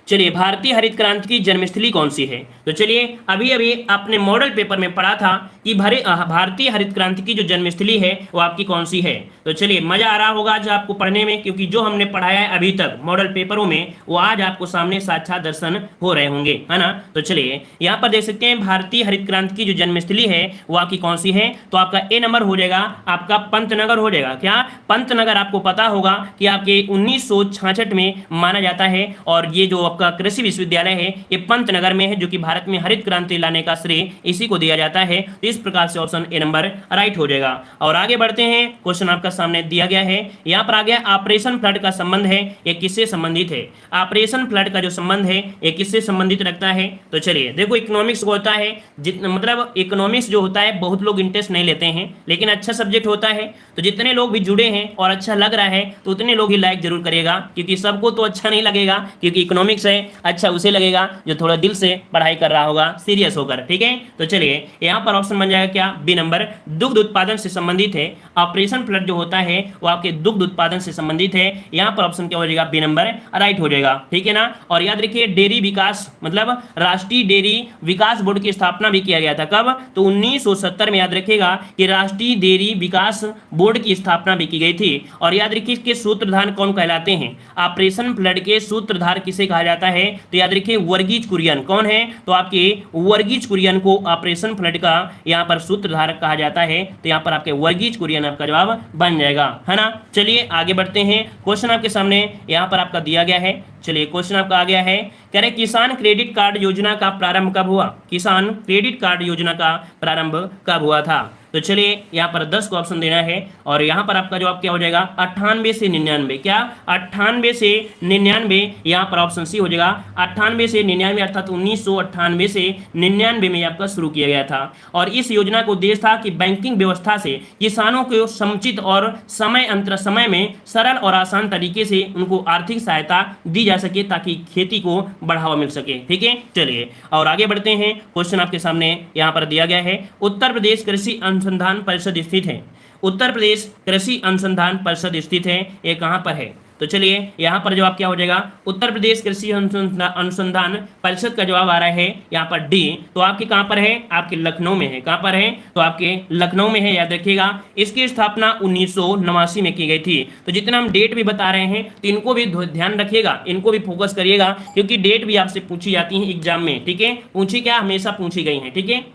चलिए भारतीय हरित क्रांति की जन्मस्थली कौन सी है। तो चलिए अभी अभी आपने मॉडल पेपर में पढ़ा था कि भारतीय हरित क्रांति की जो जन्मस्थली है वो आपकी कौन सी है। तो चलिए मजा आ रहा होगा आज आपको पढ़ने में, क्योंकि जो हमने पढ़ाया है अभी तक मॉडल पेपरों में वो आज आपको सामने साक्षात दर्शन हो रहे होंगे, है ना। तो चलिए यहाँ पर देख सकते हैं भारतीय हरित क्रांति की जो जन्मस्थली है वो आपकी कौन सी है, तो आपका ए नंबर हो जाएगा, आपका पंतनगर हो जाएगा। क्या, पंतनगर आपको पता होगा कि आपके 1966 में माना जाता है, और ये जो आपका कृषि विश्वविद्यालय है ये पंतनगर में है, जो कि भारत में हरित क्रांति लाने का श्रेय इसी को दिया जाता है। तो इस प्रकार से ऑप्शन ए नंबर राइट हो जाएगा। और आगे बढ़ते हैं, क्वेश्चन आपका सामने दिया गया है, यहाँ पर आ गया ऑपरेशन फ्लड का संबंध है ये किससे संबंधित है। ऑपरेशन फ्लड का जो संबंध है ये किससे संबंधित रखता है। तो चलिए देखो इकोनॉमिक्स होता है, मतलब इकोनॉमिक्स जो होता है बहुत लोग इंटरेस्ट नहीं लेते हैं, लेकिन अच्छा सब्जेक्ट होता है। तो जितने लोग भी जुड़े हैं और अच्छा लग रहा है तो उतने लोग ही लाइक जरूर करेगा, क्योंकि सबको तो अच्छा नहीं लगेगा, क्योंकि इकोनॉमिक्स है, अच्छा उसे लगेगा जो थोड़ा दिल से पढ़ाई कर रहा होगा, सीरियस होकर। ठीक है, तो चलिए यहाँ पर ऑप्शन बन जाएगा क्या, बी नंबर, दुग्ध उत्पादन से संबंधित है। ऑपरेशन फ्लड जो होता है वो आपके दुग्ध उत्पादन से संबंधित है। यहाँ पर ऑप्शन क्या हो जाएगा, बी नंबर राइट हो जाएगा। ठीक है ना। और याद रखिए डेयरी विकास, मतलब राष्ट्रीय डेयरी विकास बोर्ड की स्थापना भी किया गया था, कब, तो 1970 में। याद रखिएगा कि राष्ट्रीय डेयरी विकास बोर्ड की स्थापना भी की गई थी। और याद रखिए इसके सूत्रधार कौन कहलाते हैं, ऑपरेशन फ्लड के सूत्रधार किसे कहा जाता है? तो याद रखिए वर्गीज कुरियन। कौन है? तो आपके वर्गीज कुरियन को ऑपरेशन फ्लड का यहाँ पर सूत्रधारक कहा जाता है। तो यहाँ पर आपके वर्गीज कुरियन आपका जवाब बन जाएगा, है ना। चलिए आगे बढ़ते हैं। क्वेश्चन आपके सामने यहाँ पर आपका दिया गया है। चलिए क्वेश्चन आपका आ गया है, कह रहे किसान क्रेडिट कार्ड योजना का प्रारंभ कब हुआ? किसान क्रेडिट कार्ड योजना का प्रारंभ कब हुआ था? तो चलिए यहाँ पर 10 को ऑप्शन देना है और यहाँ पर आपका जवाब क्या हो जाएगा? 98 से 99। क्या 98 से 99? यहाँ पर ऑप्शन सी हो जाएगा 98 से 99, अर्थात 1998 से 99 में आपका शुरू किया गया था। और इस योजना का उद्देश्य था कि बैंकिंग व्यवस्था से किसानों को समुचित और समय में सरल और आसान तरीके से उनको आर्थिक सहायता दी जा सके ताकि खेती को बढ़ावा मिल सके। ठीक है, चलिए और आगे बढ़ते हैं। क्वेश्चन आपके सामने यहाँ पर दिया गया है, उत्तर प्रदेश कृषि अनुसंधान परिषद स्थित है। उत्तर प्रदेश कृषि अनुसंधान परिषद स्थित है, ये कहाँ पर है? तो चलिए यहाँ पर जवाब क्या हो जाएगा? उत्तर प्रदेश कृषि अनुसंधान परिषद का जवाब आ रहा है यहाँ पर डी। तो आपके कहाँ पर है? आपके लखनऊ में है। कहाँ पर है? तो आपके लखनऊ में है, याद रखिएगा। इसकी स्थापना 1989 में की गई थी। तो जितना हम डेट भी बता रहे हैं तो इनको भी ध्यान रखिएगा, इनको भी फोकस करिएगा, क्योंकि डेट भी आपसे पूछी जाती है एग्जाम में। ठीक है, पूछी क्या? हमेशा पूछी गई है। ठीक है,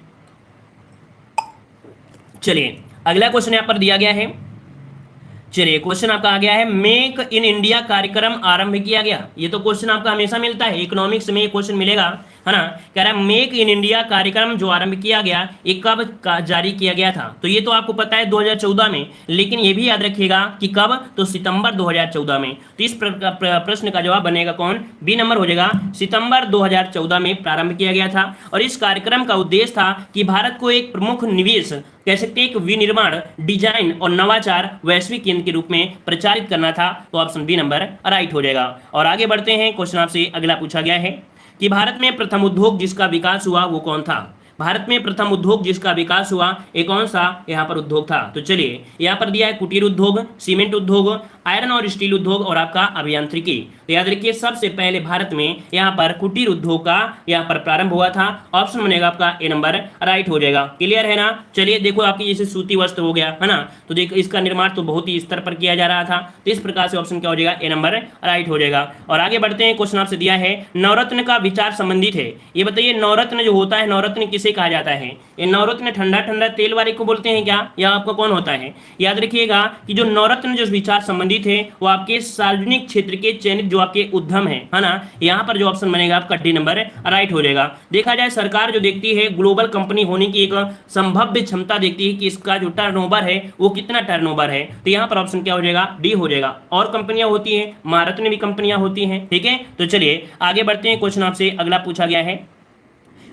चलिए अगला क्वेश्चन यहाँ पर दिया गया है। चलिए क्वेश्चन आपका आ गया है, मेक इन इंडिया कार्यक्रम आरंभ किया गया। ये तो क्वेश्चन आपका हमेशा मिलता है, इकोनॉमिक्स में क्वेश्चन मिलेगा, है ना। कह रहा है मेक इन इंडिया कार्यक्रम जो आरंभ किया गया ये कब जारी किया गया था? तो ये तो आपको पता है 2014 में, लेकिन ये भी याद रखिएगा कि कब? तो सितंबर 2014 में। तो इस प्रश्न का जवाब बनेगा कौन? बी नंबर हो जाएगा। सितंबर 2014 में प्रारंभ किया गया था और इस कार्यक्रम का उद्देश्य था कि भारत को एक प्रमुख निवेश कह सकते हैं, एक विनिर्माण, डिजाइन और नवाचार वैश्विक केंद्र के रूप में प्रचारित करना था। तो ऑप्शन बी नंबर राइट हो जाएगा। और आगे बढ़ते हैं। क्वेश्चन आपसे अगला पूछा गया है कि भारत में प्रथम उद्योग जिसका विकास हुआ वो कौन था? भारत में प्रथम उद्योग जिसका विकास हुआ ये कौन सा यहाँ पर उद्योग था? तो चलिए यहाँ पर दिया है कुटीर उद्योग, सीमेंट उद्योग, आयरन और स्टील उद्योग और आपका अभियांत्रिकी। तो याद रखिए सबसे पहले भारत में यहाँ पर कुटीर उद्योग का यहाँ पर प्रारंभ हुआ था। ऑप्शन बनेगा आपका ए नंबर राइट हो जाएगा। क्लियर है ना। चलिए देखो आपकी जैसे सूती वस्त्र हो गया, है ना, तो देखो इसका निर्माण तो बहुत ही स्तर पर किया जा रहा था। तो इस प्रकार से ऑप्शन क्या हो जाएगा? ए नंबर राइट हो जाएगा। और आगे बढ़ते हैं। क्वेश्चन आपसे दिया है नवरत्न का विचार संबंधित है। ये बताइए नवरत्न जो होता है, नवरत्न किसे कहा जाता है? ये नवरत्न ठंडा ठंडा तेल वाले को बोलते हैं क्या, या आपका कौन होता है? याद रखिएगा कि जो नवरत्न जो विचार संबंधित है वो आपके सार्वजनिक क्षेत्र के चयनित जो आपके उद्यम है ना। यहाँ पर जो ऑप्शन बनेगा आपका डी नंबर राइट हो जाएगा। देखा जाए सरकार जो देखती है ग्लोबल कंपनी होने की एक संभाव्य क्षमता देखती है कि इसका जो टर्नओवर है वो कितना टर्नओवर है। तो यहाँ पर ऑप्शन क्या हो जाएगा? डी हो जाएगा। और कंपनियां होती है, महारत्न भी कंपनियां होती हैं। ठीक है, तो चलिए आगे बढ़ते हैं। क्वेश्चन आपसे अगला पूछा गया है,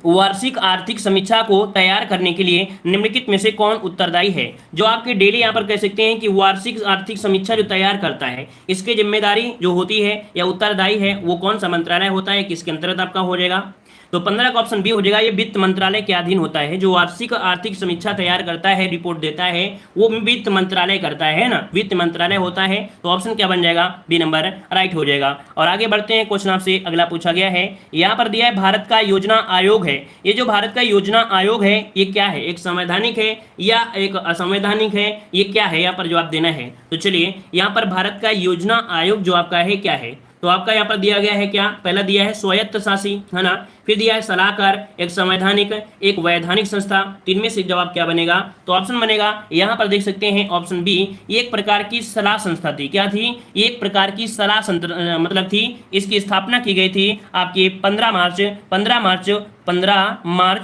वार्षिक आर्थिक समीक्षा को तैयार करने के लिए निम्नलिखित में से कौन उत्तरदायी है? जो आपके डेली यहाँ पर कह सकते हैं कि वार्षिक आर्थिक समीक्षा जो तैयार करता है इसकी जिम्मेदारी जो होती है या उत्तरदायी है वो कौन सा मंत्रालय होता है, किसके अंतर्गत आपका हो जाएगा? तो 15 का ऑप्शन बी हो जाएगा। ये वित्त मंत्रालय के अधीन होता है। जो वार्षिक आर्थिक समीक्षा तैयार करता है, रिपोर्ट देता है, वो वित्त मंत्रालय करता है ना, वित्त मंत्रालय होता है। तो ऑप्शन क्या बन जाएगा? बी नंबर राइट हो जाएगा। और आगे बढ़ते हैं। क्वेश्चन आपसे अगला पूछा गया है, यहाँ पर दिया है भारत का योजना आयोग है। ये जो भारत का योजना आयोग है ये क्या है? एक संवैधानिक है या एक असंवैधानिक है? ये क्या है? यहाँ पर जवाब देना है। तो चलिए यहाँ पर भारत का योजना आयोग जो आपका है क्या है? तो आपका यहाँ पर दिया गया है क्या? पहला दिया है स्वायत्त शासी, है ना, फिर दिया है सलाहकार, एक संवैधानिक, एक वैधानिक संस्था। तीन में से जवाब क्या बनेगा? तो ऑप्शन बनेगा यहाँ पर देख सकते हैं ऑप्शन बी, एक प्रकार की सलाह संस्था थी। क्या थी? एक प्रकार की सलाह मतलब थी। इसकी स्थापना की गई थी आपकी 15 मार्च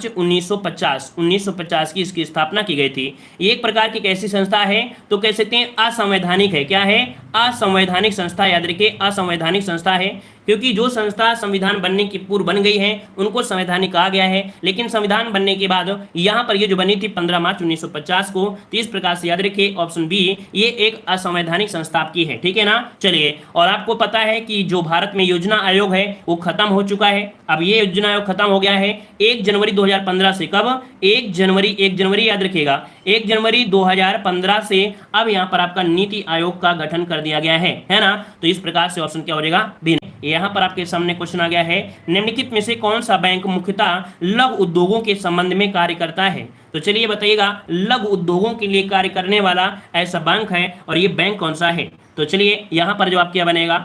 1950 की इसकी स्थापना की गई थी। एक प्रकार की कैसी संस्था है? तो कह सकते हैं असंवैधानिक है। क्या है? असंवैधानिक संस्था। याद रखिए असंवैधानिक संस्था है, क्योंकि जो संस्था संविधान बनने की पूर्व बन गई है उनको संवैधानिक कहा गया है, लेकिन संविधान बनने के बाद यहाँ पर ये जो बनी थी 15 मार्च 1950 को, तो इस प्रकार से याद रखिए ऑप्शन बी ये एक असंवैधानिक संस्था की है। ठीक है ना। चलिए, और आपको पता है कि जो भारत में योजना आयोग है वो खत्म हो चुका है। अब ये योजना आयोग खत्म हो गया है 1 जनवरी 2015 से। कब? 1 जनवरी याद रखिएगा 1 जनवरी 2015 से अब यहाँ पर आपका नीति आयोग का गठन कर दिया गया है ना। तो इस प्रकार से ऑप्शन क्या हो जाएगा? बी। यहाँ पर आपके सामने क्वेश्चन आ गया है, निम्नलिखित में से कौन सा बैंक मुख्यतः लघु उद्योगों के संबंध में कार्य करता है? तो चलिए बताइएगा लघु उद्योगों के लिए कार्य करने वाला ऐसा बैंक है और ये बैंक कौन सा है? तो चलिए यहाँ पर जो आप क्या बनेगा,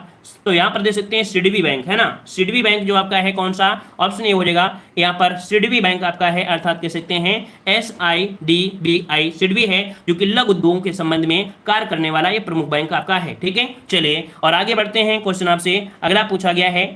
तो यहाँ पर देख सकते हैं सिडबी बैंक है ना, सिडबी बैंक जो आपका है कौन सा, ऑप्शन ए हो जाएगा यहाँ पर सिडबी बैंक आपका है, अर्थात कह सकते हैं SIDBI, सिडबी है जो कि लघु उद्योगों के संबंध में कार्य करने वाला ये प्रमुख बैंक आपका है। ठीक है, चलिए और आगे बढ़ते हैं। क्वेश्चन आपसे अगला पूछा गया है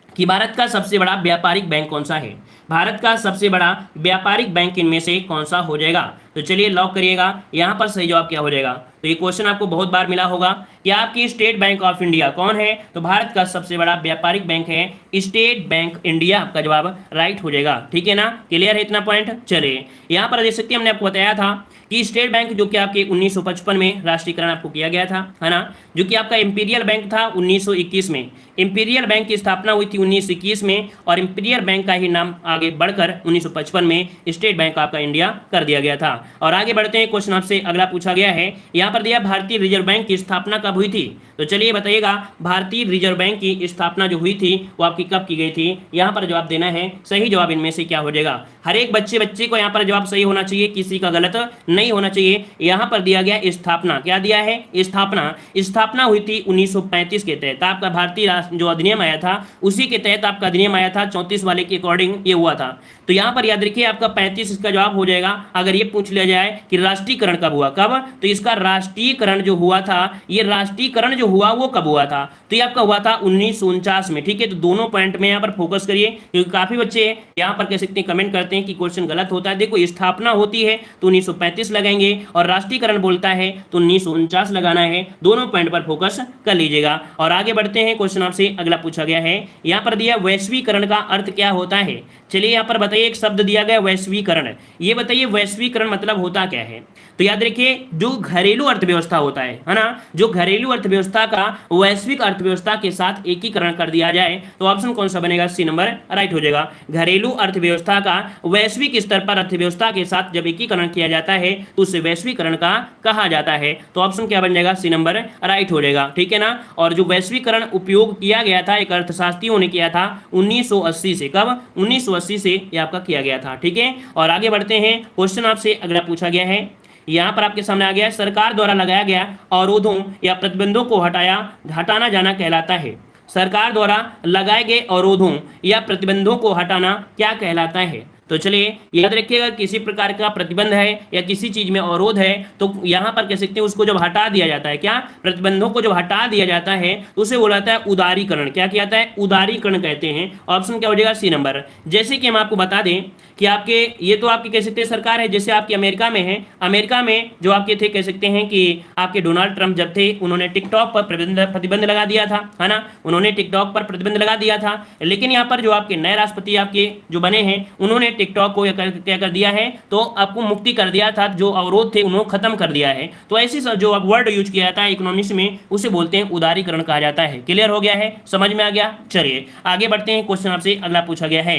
कि भारत का सबसे बड़ा व्यापारिक बैंक कौन सा है, भारत का सबसे बड़ा व्यापारिक बैंक इनमें से कौन सा हो जाएगा। तो चलिए लॉक करिएगा, यहाँ पर सही जवाब क्या हो जाएगा। तो ये क्वेश्चन आपको बहुत बार मिला होगा कि आपकी स्टेट बैंक ऑफ इंडिया कौन है, तो भारत का सबसे बड़ा व्यापारिक बैंक है स्टेट बैंक इंडिया, आपका जवाब राइट हो जाएगा। ठीक है ना, क्लियर है इतना पॉइंट। चलिए यहाँ पर देख सकते हैं, हमने आपको बताया था कि स्टेट बैंक जो कि आपके 1955 में राष्ट्रीयकरण आपको किया गया था, है ना, जो कि आपका इंपीरियल बैंक था 1921 में, इंपीरियल बैंक की स्थापना हुई थी 1921 में, और इंपीरियल बैंक का ही नाम आगे बढ़कर 1955 में स्टेट बैंक आपका इंडिया कर दिया गया था। और आगे बढ़ते हैं, क्वेश्चन आपसे अगला पूछा गया है, यहाँ पर दिया भारतीय रिजर्व बैंक की स्थापना कब हुई थी। तो चलिए बताइएगा, भारतीय रिजर्व बैंक की स्थापना जो हुई थी वो आपकी कब की गई थी, यहाँ पर जवाब देना है। सही जवाब इनमें से क्या हो जाएगा, हर एक बच्चे को यहाँ पर जवाब सही होना चाहिए, किसी का गलत नहीं होना चाहिए। यहाँ पर दिया गया स्थापना, क्या दिया है, स्थापना हुई थी 1935 के तहत, आपका भारतीय जो अधिनियम आया था उसी के तहत आपका अधिनियम आया था, 34 वाले के अकॉर्डिंग ये हुआ था। तो यहाँ पर याद रखिए आपका 35 इसका जवाब हो जाएगा। अगर ये पूछ लिया जाए कि राष्ट्रीयकरण कब हुआ, कब, तो इसका राष्ट्रीयकरण जो हुआ था, ये राष्ट्रीयकरण जो हुआ वो कब हुआ था, तो ये आपका हुआ था 1949 में। ठीक है, तो दोनों पॉइंट में यहाँ पर फोकस करिए, क्योंकि काफी बच्चे यहाँ पर कह सकते हैं कमेंट करते हैं कि क्वेश्चन गलत होता है। देखो स्थापना होती है तो 1935 लगाएंगे, और राष्ट्रीयकरण बोलता है तो 1949 लगाना है, दोनों पॉइंट पर फोकस कर लीजिएगा। और आगे बढ़ते हैं, क्वेश्चन आपसे अगला पूछा गया है, यहाँ पर दिया वैश्वीकरण का अर्थ क्या होता है। चलिए यहाँ पर बताइए, एक शब्द दिया गया वैश्वीकरण, ये बताइए वैश्वीकरण मतलब होता क्या है। तो याद रखिए, जो घरेलू अर्थव्यवस्था होता है ना, जो घरेलू अर्थव्यवस्था का वैश्विक अर्थव्यवस्था के साथ एकीकरण कर दिया जाए, तो ऑप्शन कौन सा बनेगा, सी नंबर राइट हो जाएगा। घरेलू अर्थव्यवस्था का वैश्विक स्तर पर अर्थव्यवस्था के साथ जब एकीकरण किया जाता है तो उसे वैश्वीकरण का कहा जाता है, तो ऑप्शन क्या बन जाएगा, सी नंबर राइट हो जाएगा। ठीक है ना, और जो वैश्वीकरण उपयोग किया गया था एक अर्थशास्त्रियों ने किया था 1980 से, कब, 1980 से ये आपका किया गया था। ठीक है, और आगे बढ़ते हैं, क्वेश्चन आपसे अगला पूछा गया है, यहाँ पर आपके सामने आ गया है, सरकार द्वारा लगाया गया अवरोधों या प्रतिबंधों को हटाना जाना कहलाता है। सरकार द्वारा लगाए गए अवरोधों या प्रतिबंधों को हटाना क्या कहलाता है। तो चलिए याद रखिएगा, किसी प्रकार का प्रतिबंध है या किसी चीज में अवरोध है तो यहाँ पर कह सकते हैं उसको जब हटा दिया जाता है, क्या, प्रतिबंधों को जब हटा दिया जाता है तो उसे बोला जाता है उदारीकरण। क्या किया जाता है, उदारीकरण कहते हैं। ऑप्शन क्या हो जाएगा, सी नंबर। जैसे कि हम आपको बता दें कि आपके ये तो आपकी कह सकते हैं सरकार है, जैसे आपकी अमेरिका में है, अमेरिका में जो आपके थे कह सकते हैं कि आपके डोनाल्ड ट्रंप जब थे उन्होंने टिकटॉक पर प्रतिबंध लगा दिया था, है ना, उन्होंने टिकटॉक पर प्रतिबंध लगा दिया था। लेकिन यहाँ पर जो आपके नए राष्ट्रपति आपके जो बने हैं उन्होंने टिकटॉक को क्या कर दिया है, तो आपको मुक्ति कर दिया था, जो अवरोध थे उन्होंने खत्म कर दिया है। तो ऐसे जो वर्ड यूज किया जाता है इकोनॉमिक्स में उसे बोलते हैं उदारीकरण कहा जाता है। क्लियर हो गया है, समझ में आ गया। चलिए आगे बढ़ते हैं, क्वेश्चन आपसे अगला पूछा गया है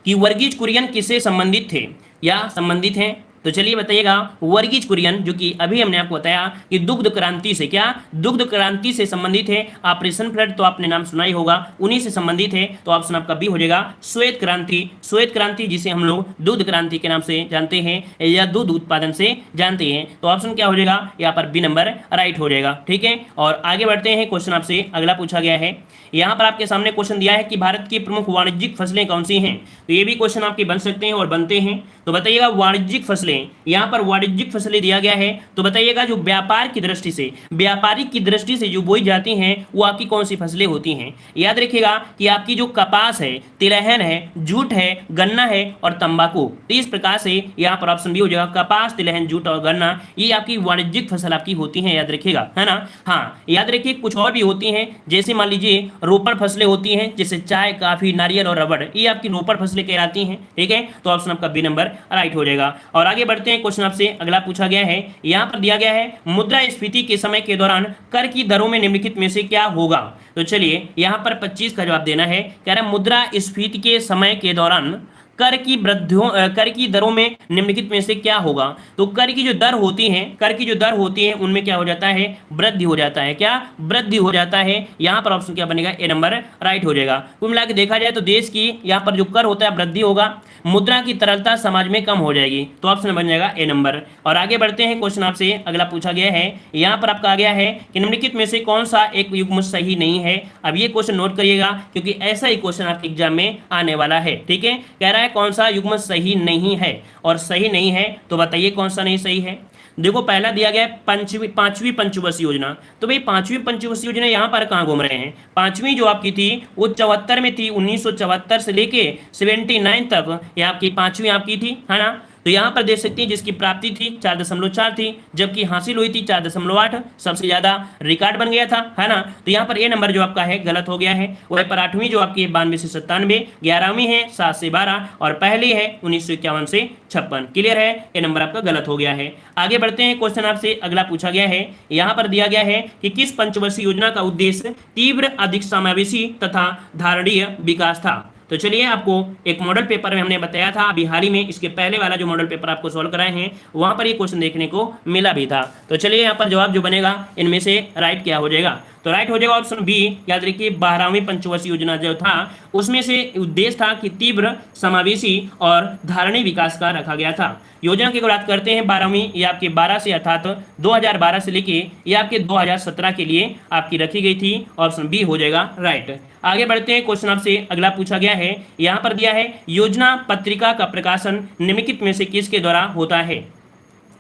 कि वर्गीज कुरियन किससे संबंधित थे या संबंधित हैं। तो चलिए बताइएगा, वर्गीज कुरियन जो कि अभी हमने आपको बताया कि दुग्ध क्रांति से, क्या, दुग्ध क्रांति से संबंधित है। ऑपरेशन फ्लड तो आपने नाम सुना ही होगा, उन्हीं से संबंधित है, तो ऑप्शन आपका बी हो जाएगा श्वेत क्रांति। श्वेत क्रांति जिसे हम लोग दूध क्रांति के नाम से जानते हैं या दूध उत्पादन से जानते हैं, तो ऑप्शन क्या हो जाएगा, यहाँ पर बी नंबर राइट हो जाएगा। ठीक है, और आगे बढ़ते हैं, क्वेश्चन आपसे अगला पूछा गया है, यहाँ पर आपके सामने क्वेश्चन दिया है कि भारत की प्रमुख वाणिज्यिक फसलें कौन सी हैं। तो ये भी क्वेश्चन आपके बन सकते हैं और बनते हैं। तो बताइएगा वाणिज्यिक फसलें, यहाँ पर वाणिज्यिक फसलें दिया गया है, तो बताइएगा जो व्यापार की दृष्टि से, व्यापारिक की दृष्टि से जो बोई जाती हैं वो आपकी कौन सी फसलें होती हैं। याद रखिएगा कि आपकी जो कपास है, तिलहन है, जूट है, गन्ना है और तंबाकू, तो इस प्रकार से यहाँ पर ऑप्शन भी हो जाएगा, कपास, तिलहन, जूट और गन्ना, ये आपकी वाणिज्यिक फसल आपकी होती है, याद रखिएगा, है ना। हाँ, याद रखिए कुछ और भी होती हैं, जैसे मान लीजिए रोपण फसलें होती हैं, जैसे चाय, काफी, नारियल और रबड़, ये आपकी रोपण फसलें कहलाती हैं। ठीक है, तो ऑप्शन आपका बी नंबर राइट हो जाएगा। और आगे बढ़ते हैं, क्वेश्चन आपसे अगला पूछा गया है, यहाँ पर दिया गया है मुद्रास्फीति के समय के दौरान कर की दरों में निम्नलिखित में से क्या होगा। तो चलिए यहाँ पर 25 का जवाब देना है। कह रहा है मुद्रास्फीति के समय के दौरान कर की वृद्धियों कर की दरों में निम्नलिखित में से क्या होगा? तो कर की जो दर होती है, कर की जो दर होती है उनमें क्या हो जाता है? वृद्धि हो जाता है। क्या वृद्धि हो जाता है? यहाँ पर ऑप्शन क्या बनेगा? ए नंबर राइट हो जाएगा। कुल मिला के देखा जाए तो देश की यहाँ पर जो कर होता है वृद्धि होगा, मुद्रा की तरलता समाज में कम हो जाएगी, तो ऑप्शन बन जाएगा ए नंबर। और आगे बढ़ते हैं, क्वेश्चन आपसे अगला पूछा गया है, यहाँ पर आपका आ गया है कि निम्नलिखित में से कौन सा एक युग्म सही नहीं है। अब ये क्वेश्चन नोट करिएगा क्योंकि ऐसा ही क्वेश्चन आपके एग्जाम में आने वाला है। ठीक है, कह रहा है कौन सा युग्म सही नहीं है, और सही नहीं है तो बताइए कौन सा नहीं सही है। देखो पहला दिया गया है पांचवी पंचवर्षीय योजना। तो भाई पांचवी पंचवर्षीय योजना यहाँ पर कहाँ घूम रहे हैं? पांचवी जो आपकी थी वो 74 में थी, 1974 से लेके 79 तक ये आपकी पांचवी आपकी थी, है ना। तो यहाँ पर देख सकते हैं जिसकी प्राप्ति थी 4.4 थी, जबकि हासिल हुई थी 4.8, सबसे ज्यादा रिकॉर्ड बन गया था, है ना। तो यहाँ पर ए नंबर जो आपका है गलत हो गया है। वही पर 8वीं जो आपकी 92 से 97, 11वीं है 7 से 12 और पहली है 1951 से 56। क्लियर है, ए नंबर आपका गलत हो गया है। आगे बढ़ते हैं, क्वेश्चन आपसे अगला पूछा गया है, यहाँ पर दिया गया है कि किस पंचवर्षीय योजना का उद्देश्य तीव्र, अधिक समावेशी तथा धारणीय विकास था। तो चलिए, आपको एक मॉडल पेपर में हमने बताया था अभी हाल ही में, इसके पहले वाला जो मॉडल पेपर आपको सॉल्व कराए हैं वहां पर ये क्वेश्चन देखने को मिला भी था। तो चलिए यहाँ पर जवाब जो बनेगा इनमें से राइट क्या हो जाएगा? तो राइट हो जाएगा ऑप्शन बी। याद रखिए 12वीं पंचवर्षीय योजना जो था उसमें से उद्देश्य था कि तीव्र, समावेशी और धारणीय विकास का रखा गया था। योजना की बात करते हैं 12वीं, ये आपके 12 से अर्थात 2012 से लेके ये आपके 2017 के लिए आपकी रखी गई थी। ऑप्शन बी हो जाएगा राइट। आगे बढ़ते हैं, क्वेश्चन आपसे अगला पूछा गया है, यहाँ पर दिया है योजना पत्रिका का प्रकाशन निम्नलिखित में से किसके द्वारा होता है।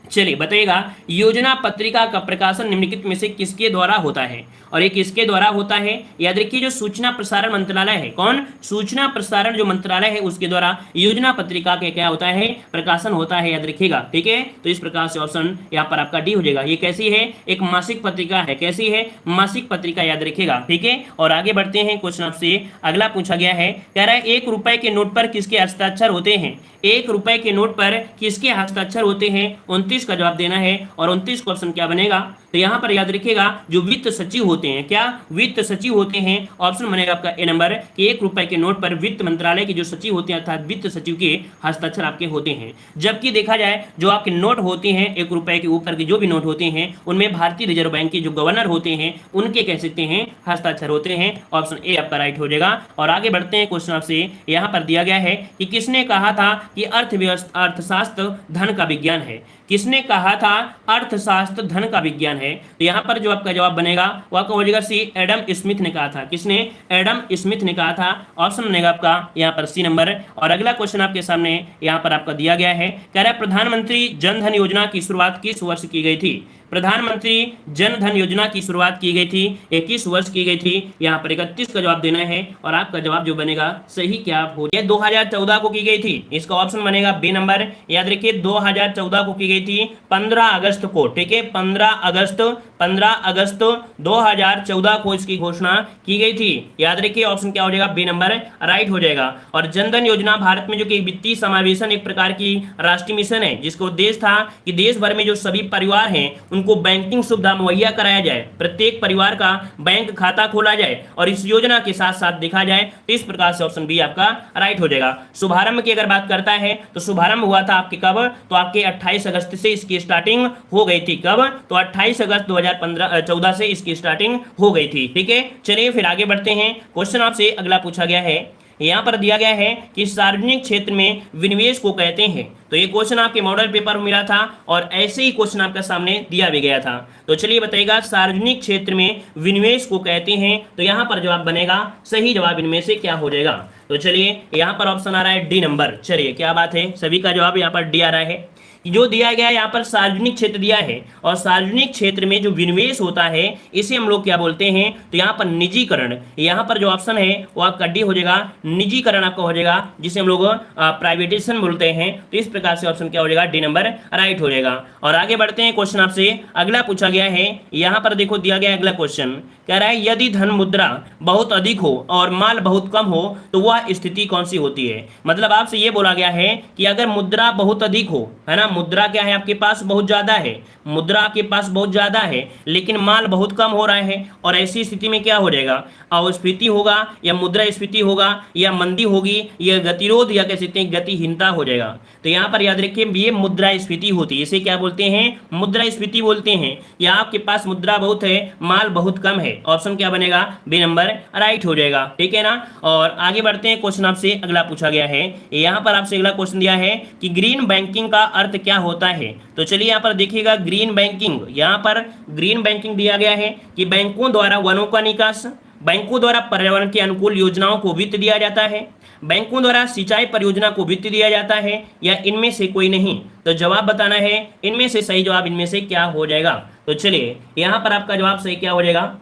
चलिए बताइएगा, योजना पत्रिका का प्रकाशन निम्नलिखित में से किसके द्वारा होता है? और ये किसके द्वारा होता है? याद रखिए जो सूचना प्रसारण मंत्रालय है, कौन? सूचना प्रसारण जो मंत्रालय है उसके द्वारा योजना पत्रिका के क्या होता है? प्रकाशन होता है, याद रखिएगा। ठीक है, तो इस प्रकार से ऑप्शन यहाँ पर आपका डी हो जाएगा। ये कैसी है? एक मासिक पत्रिका है। कैसी है? मासिक पत्रिका, याद रखिएगा। ठीक है, और आगे बढ़ते हैं, क्वेश्चन आपसे अगला पूछा गया है, कह रहा है 1 रुपए के नोट पर किसके हस्ताक्षर होते हैं? 1 रुपए के नोट पर किसके हस्ताक्षर होते हैं? 29 का जवाब देना है और 29 का ऑप्शन क्या बनेगा? तो यहाँ पर याद रखिएगा जो वित्त सचिव होते हैं, क्या वित्त सचिव होते हैं, ऑप्शन बनेगा आपका ए नंबर कि 1 रुपए के नोट पर वित्त मंत्रालय के जो सचिव होते हैं अर्थात वित्त सचिव के हस्ताक्षर आपके होते हैं। जबकि देखा जाए जो आपके नोट होते हैं 1 रुपए के ऊपर के जो भी नोट होते हैं उनमें भारतीय रिजर्व बैंक के जो गवर्नर होते हैं उनके कह सकते हैं हस्ताक्षर होते हैं। ऑप्शन ए आपका राइट हो जाएगा। और आगे बढ़ते हैं, क्वेश्चन आपसे यहाँ पर दिया गया है कि किसने कहा था कि अर्थव्यवस्था अर्थशास्त्र धन का विज्ञान है? किसने कहा था अर्थशास्त्र धन का विज्ञान है? तो यहाँ पर जो आपका जवाब बनेगा वो आपका हो जाएगा सी, एडम स्मिथ ने कहा था। किसने? एडम स्मिथ ने कहा था। ऑप्शन बनेगा आपका यहाँ पर सी नंबर। और अगला क्वेश्चन आपके सामने यहाँ पर आपका दिया गया है, कह रहा है प्रधानमंत्री जन धन योजना की शुरुआत किस वर्ष की गई थी? प्रधानमंत्री जन धन योजना की शुरुआत की गई थी 21 वर्ष की गई थी। यहाँ पर 31 का जवाब देना है और आपका जवाब जो बनेगा सही क्या हो जाए? 2014 को की गई थी। इसका ऑप्शन बनेगा बी नंबर। याद रखिए 2014 को की गई थी 15 अगस्त को। ठीक है, 15 अगस्त 2014 को इसकी घोषणा की गई थी। याद रखिए ऑप्शन क्या हो जाएगा? बी नंबर राइट हो जाएगा। और जनधन योजना भारत में जो कि वित्तीय समावेशन एक प्रकार की राष्ट्रीय मिशन है जिसका उद्देश्य था कि देश भर में जो सभी परिवार हैं उनको बैंकिंग सुविधा मुहैया कराया जाए, प्रत्येक परिवार का बैंक खाता खोला जाए और इस योजना के साथ साथ देखा जाए तो इस प्रकार से ऑप्शन बी आपका राइट हो जाएगा। शुभारंभ की अगर बात करता है तो शुभारंभ हुआ था आपके कब? तो आपके 28 अगस्त से इसकी स्टार्टिंग हो गई थी। कब? तो 28 अगस्त 2014 से इसकी स्टार्टिंग हो गई थी। ठीक है, चलिए फिर आगे बढ़ते हैं। क्वेश्चन आपसे अगला पूछा गया है, यहाँ पर दिया गया है कि सार्वजनिक क्षेत्र में विनिवेश को कहते हैं। तो ये क्वेश्चन आपके मॉडल पेपर में मिला था और ऐसे ही क्वेश्चन आपका सामने दिया भी गया था। तो चलिए बताइएगा सार्वजनिक क्षेत्र में विनिवेश को कहते हैं, तो यहाँ पर जवाब बनेगा सही जवाब इनमें से क्या हो जाएगा? तो चलिए यहाँ पर ऑप्शन आ रहा है डी नंबर। चलिए क्या बात है, सभी का जवाब यहाँ पर डी आ रहा है। जो दिया गया है यहाँ पर सार्वजनिक क्षेत्र दिया है और सार्वजनिक क्षेत्र में जो विनिवेश होता है इसे हम लोग क्या बोलते हैं? तो यहाँ पर निजीकरण। यहाँ पर जो ऑप्शन है वो आपका डी हो जाएगा, निजीकरण आपका हो जाएगा, जिसे हम लोग प्राइवेटाइजेशन बोलते हैं। तो इस प्रकार से ऑप्शन क्या हो जाएगा? डी नंबर राइट हो जाएगा। और आगे बढ़ते हैं, क्वेश्चन आपसे अगला पूछा गया है। यहाँ पर देखो दिया गया अगला क्वेश्चन कह रहा है यदि धन मुद्रा बहुत अधिक हो और माल बहुत कम हो तो वह स्थिति कौन सी होती है? मतलब आपसे ये बोला गया है कि अगर मुद्रा बहुत अधिक हो, है ना, मुद्रा क्या है आपके पास बहुत ज्यादा है, मुद्रा आपके पास बहुत ज्यादा है लेकिन माल बहुत कम हो रहा है, और ऐसी स्थिति में क्या हो जाएगा, अस्फीति होगा या मुद्रास्फीति होगा या मंदी होगी या गतिरोध या कह सकते हैं गतिहीनता हो जाएगा। तो यहाँ पर याद रखिए ये मुद्रास्फीति होती है, इसे क्या बोलते हैं, मुद्रास्फीति बोलते हैं। या आपके पास मुद्रा बहुत है माल बहुत कम है, ऑप्शन क्या बनेगा, बी नंबर राइट हो जाएगा, ठीक है ना। और आगे बढ़ते हैं, क्वेश्चन आपसे अगला पूछा गया है, यहाँ पर आपसे अगला क्वेश्चन दिया है कि ग्रीन बैंकिंग का अर्थ क्या होता है। तो चलिए यहाँ पर देखिएगा ग्रीन बैंकिंग, यहाँ पर ग्रीन बैंकिंग दिया गया है कि बैंकों द्वारा वनों का निकास, बैंकों द्वारा पर्यावरण के अनुकूल योजनाओं को वित्त दिया जाता है, बैंकों द्वारा सिंचाई परियोजना को वित्त दिया जाता है, या इनमें से कोई नहीं। तो जवाब बताना है, इनमें से सही जवाब इनमें से क्या हो जाएगा। तो चलिए यहाँ पर आपका जवाब सही क्या हो जाएगा,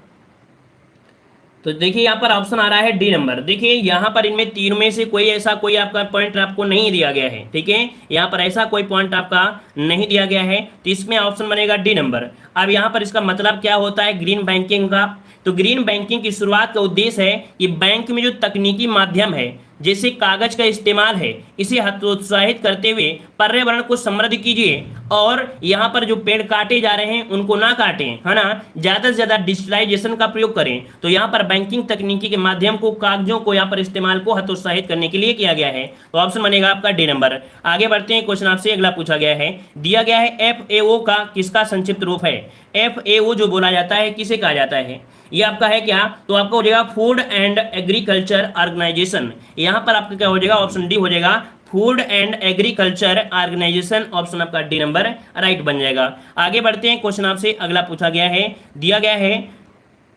तो देखिए यहाँ पर ऑप्शन आ रहा है डी नंबर। देखिए यहाँ पर इनमें तीन में से कोई ऐसा कोई आपका पॉइंट आपको नहीं दिया गया है, ठीक है, यहाँ पर ऐसा कोई पॉइंट आपका नहीं दिया गया है, तो इसमें ऑप्शन बनेगा डी नंबर। अब यहाँ पर इसका मतलब क्या होता है ग्रीन बैंकिंग का, तो ग्रीन बैंकिंग की शुरुआत का उद्देश्य है कि बैंक में जो तकनीकी माध्यम है जैसे कागज का इस्तेमाल है इसे हतोत्साहित करते हुए पर्यावरण को समृद्ध कीजिए, और यहाँ पर जो पेड़ काटे जा रहे हैं उनको ना काटें, है ना, ज्यादा से ज्यादा डिजिटलाइजेशन का प्रयोग करें। तो यहाँ पर बैंकिंग तकनीकी के माध्यम को कागजों को यहाँ पर इस्तेमाल को हतोत्साहित करने के लिए किया गया है, तो ऑप्शन बनेगा आपका डी नंबर। आगे बढ़ते हैं, क्वेश्चन आपसे अगला पूछा गया है, दिया गया है FAO का किसका संक्षिप्त रूप है। FAO जो बोला जाता है किसे कहा जाता है, ये आपका है क्या, तो आपका हो जाएगा फूड एंड एग्रीकल्चर ऑर्गेनाइजेशन। यहाँ पर आपका क्या हो जाएगा, ऑप्शन डी हो जाएगा food and agriculture organisation, option आपका डी नंबर राइट बन जाएगा। आगे बढ़ते हैं, क्वेश्चन आपसे अगला पूछा गया है, दिया गया है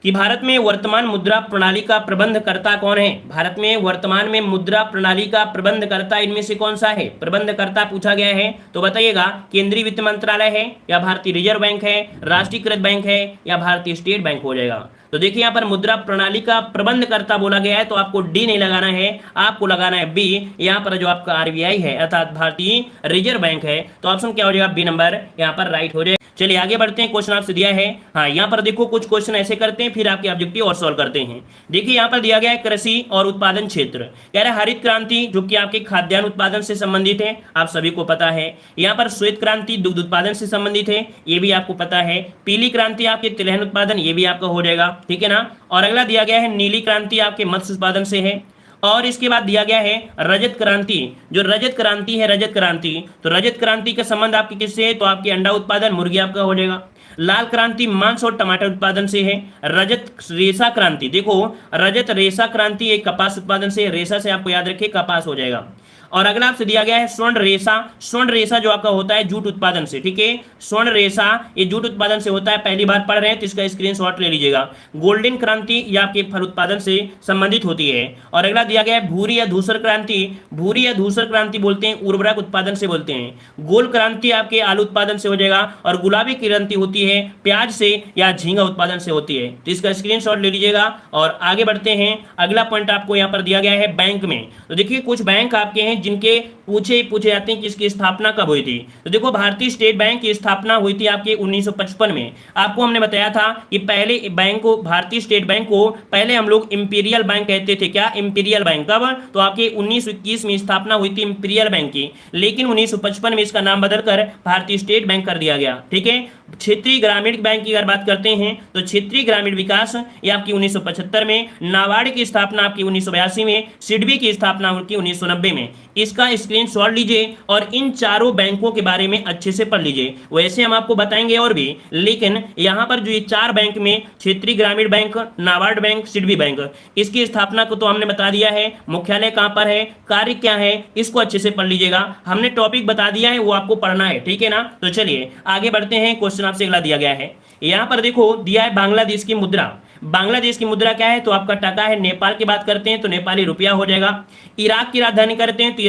कि भारत में वर्तमान मुद्रा प्रणाली का प्रबंधकर्ता कौन है। भारत में वर्तमान में मुद्रा प्रणाली का प्रबंधकर्ता इनमें से कौन सा है, प्रबंधकर्ता पूछा गया है, तो बताइएगा केंद्रीय वित्त मंत्रालय है या भारतीय रिजर्व बैंक है, राष्ट्रीयकृत बैंक है या भारतीय स्टेट बैंक हो जाएगा। तो देखिए यहाँ पर मुद्रा प्रणाली का प्रबंधकर्ता बोला गया है, तो आपको डी नहीं लगाना है, आपको लगाना है बी। यहाँ पर जो आपका RBI है अर्थात भारतीय रिजर्व बैंक है, तो ऑप्शन क्या हो जाएगा, बी नंबर यहाँ पर राइट हो जाएगा। चलिए आगे बढ़ते हैं, क्वेश्चन आपसे दिया है, हाँ यहाँ पर देखो कुछ क्वेश्चन ऐसे करते हैं फिर आपके ऑब्जेक्टिव और सॉल्व करते हैं। देखिए यहाँ पर दिया गया है कृषि और उत्पादन क्षेत्र, कह रहा है हरित क्रांति जो कि आपके खाद्यान्न उत्पादन से संबंधित है, आप सभी को पता है। यहाँ पर श्वेत क्रांति दुग्ध उत्पादन से संबंधित है, ये भी आपको पता है। पीली क्रांति आपके तिलहन उत्पादन, ये भी आपका हो जाएगा, ठीक है ना। और अगला दिया गया है नीली क्रांति आपके मत्स्य उत्पादन से है। और इसके बाद दिया गया है रजत क्रांति, जो रजत क्रांति है, रजत क्रांति, तो रजत क्रांति का संबंध आपके किससे है, तो आपके अंडा उत्पादन मुर्गी आपका हो जाएगा। लाल क्रांति मांस और टमाटर उत्पादन से है। रजत रेशा क्रांति, देखो रजत रेशा क्रांति एक कपास उत्पादन से, रेशा से आपको याद रखिए कपास हो जाएगा। और अगला आपसे दिया गया है स्वर्ण रेशा, स्वर्ण रेशा जो आपका होता है जूट उत्पादन से, ठीक है, स्वर्ण रेशा ये जूट उत्पादन से होता है, पहली बार पढ़ रहे हैं तो इसका स्क्रीनशॉट ले लीजिएगा। गोल्डन क्रांति ये आपके फल उत्पादन से संबंधित होती है। और अगला दिया गया है भूरी या धूसर क्रांति, भूरी या धूसर क्रांति बोलते हैं उर्वरक उत्पादन से बोलते हैं। गोल क्रांति आपके आलू उत्पादन से हो जाएगा। और गुलाबी क्रांति होती है प्याज से या झींगा उत्पादन से होती है, तो इसका स्क्रीनशॉट ले लीजिएगा। और आगे बढ़ते हैं, अगला पॉइंट आपको यहाँ पर दिया गया है बैंक में। तो देखिए कुछ बैंक आपके हैं जिनके पूछे जाते हैं कि इसकी स्थापना कब हुई थी। तो देखो भारतीय स्टेट बैंक की स्थापना हुई थी आपके 1955 में। आपको हमने बताया था कि पहले बैंक को, भारतीय स्टेट बैंक को पहले हम लोग इंपीरियल बैंक कहते थे। क्या, इंपीरियल बैंक। कब, तो आपके 1921 में स्थापना हुई थी इंपीरियल बैंक की, लेकिन 1955 में इसका नाम बदलकर भारतीय स्टेट बैंक कर दिया गया, ठीक है। क्षेत्रीय ग्रामीण बैंक की अगर बात करते हैं तो क्षेत्रीय ग्रामीण विकास ये आपकी 1975 में, नाबार्ड की स्थापना आपकी 1982 में, सिडबी की स्थापना आपकी 1990 में। इसका स्क्रीनशॉट लीजिए और इन चारों बैंकों के बारे में अच्छे से पढ़ लीजिए। वैसे हम आपको बताएंगे और भी, लेकिन यहाँ पर जो ये चार बैंक में क्षेत्रीय ग्रामीण bank, NABARD bank, SIDBI bank, इसकी स्थापना को तो हमने बता दिया है, मुख्यालय कहाँ पर है, कार्य क्या है, इसको अच्छे से पढ़ लीजिएगा। हमने टॉपिक बता दिया है, वो आपको पढ़ना है, ठीक है ना। तो चलिए आगे बढ़ते हैं, क्वेश्चन आपसे अगला दिया गया है। यहाँ पर देखो दिया है बांग्लादेश की मुद्रा। बांग्लादेश की मुद्रा क्या है, तो आपका टका है। नेपाल की बात करते हैं तो नेपाली रुपया हो जाएगा। इराक की राजधानी करते हैं तो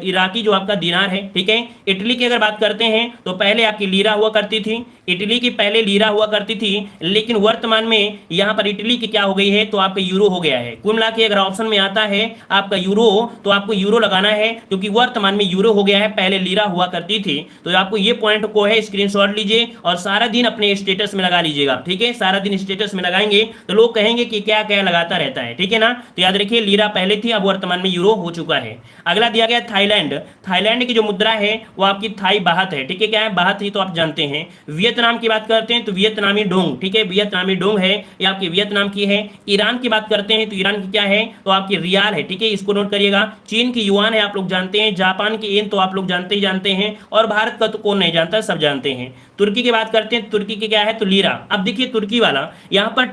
इराकी जो आपका दिनार है, ठीक है। इटली की अगर बात करते हैं तो पहले आपकी लीरा हुआ करती थी, इटली की पहले लीरा हुआ करती थी, लेकिन वर्तमान में यहाँ पर इटली की क्या हो गई है, तो आपका यूरो हो गया है। कुल मिला के अगर ऑप्शन में आता है आपका यूरो, तो आपको यूरो लगाना है, क्योंकि वर्तमान में यूरो हो गया है, पहले लीरा हुआ करती थी। तो आपको ये पॉइंट को है स्क्रीनशॉट लीजिए और सारा दिन अपने स्टेटस में लगा लीजिएगा, ठीक है, सारा दिन स्टेटस में लगा लगाएंगे तो लोग कहेंगे कि क्या क्या लगाता रहता है, ठीक है ना। तो याद रखिए लीरा पहले थी, अब वर्तमान में यूरो हो चुका है। अगला दिया गया थाईलैंड। थाईलैंड की जो मुद्रा है वो आपकी थाई बाहत है, ठीक है। क्या है बाहत, ही तो आप जानते हैं। वियतनाम की बात करते हैं तो वियतनामी डोंग, ठीक है, वियतनामी डोंग है, ये आपकी वियतनाम की है। ईरान की बात करते हैं तो ईरान की क्या है, तो आपकी रियाल है, ठीक है, इसको नोट करिएगा। चीन की युआन है, आप लोग जानते हैं। जापान की येन तो आप लोग जानते ही जानते हैं। और भारत का तो कौन नहीं जानता, सब जानते हैं। तुर्की की बात करते हैं, तुर्की की क्या है, तो लीरा। अब देखिए तुर्की वाला यहाँ पर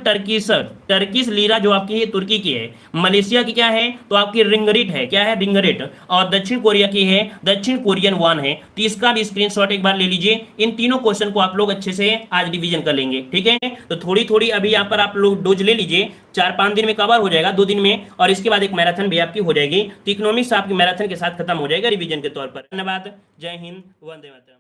टर्किश लीरा जो आपकी है तुर्की की है। मलेशिया की क्या है, तो आपकी रिंगरिट है, क्या है, रिंगरिट। और दक्षिण कोरिया की है दक्षिण कोरियन वान है। तो इसका भी स्क्रीनशॉट एक बार ले लीजिए। इन तीनों क्वेश्चन को आप लोग अच्छे से आज रिवीजन कर लेंगे, ठीक है। तो थोड़ी थोड़ी अभी यहाँ पर आप लोग डोज ले लीजिए, 4-5 दिन में कवर हो जाएगा, 2 दिन में। और इसके बाद एक मैराथन भी आपकी हो जाएगी। तो इकोनॉमिक्स आपकी मैराथन के साथ खत्म हो जाएगा रिवीजन के तौर पर। धन्यवाद। जय हिंद, वंदे मातरम।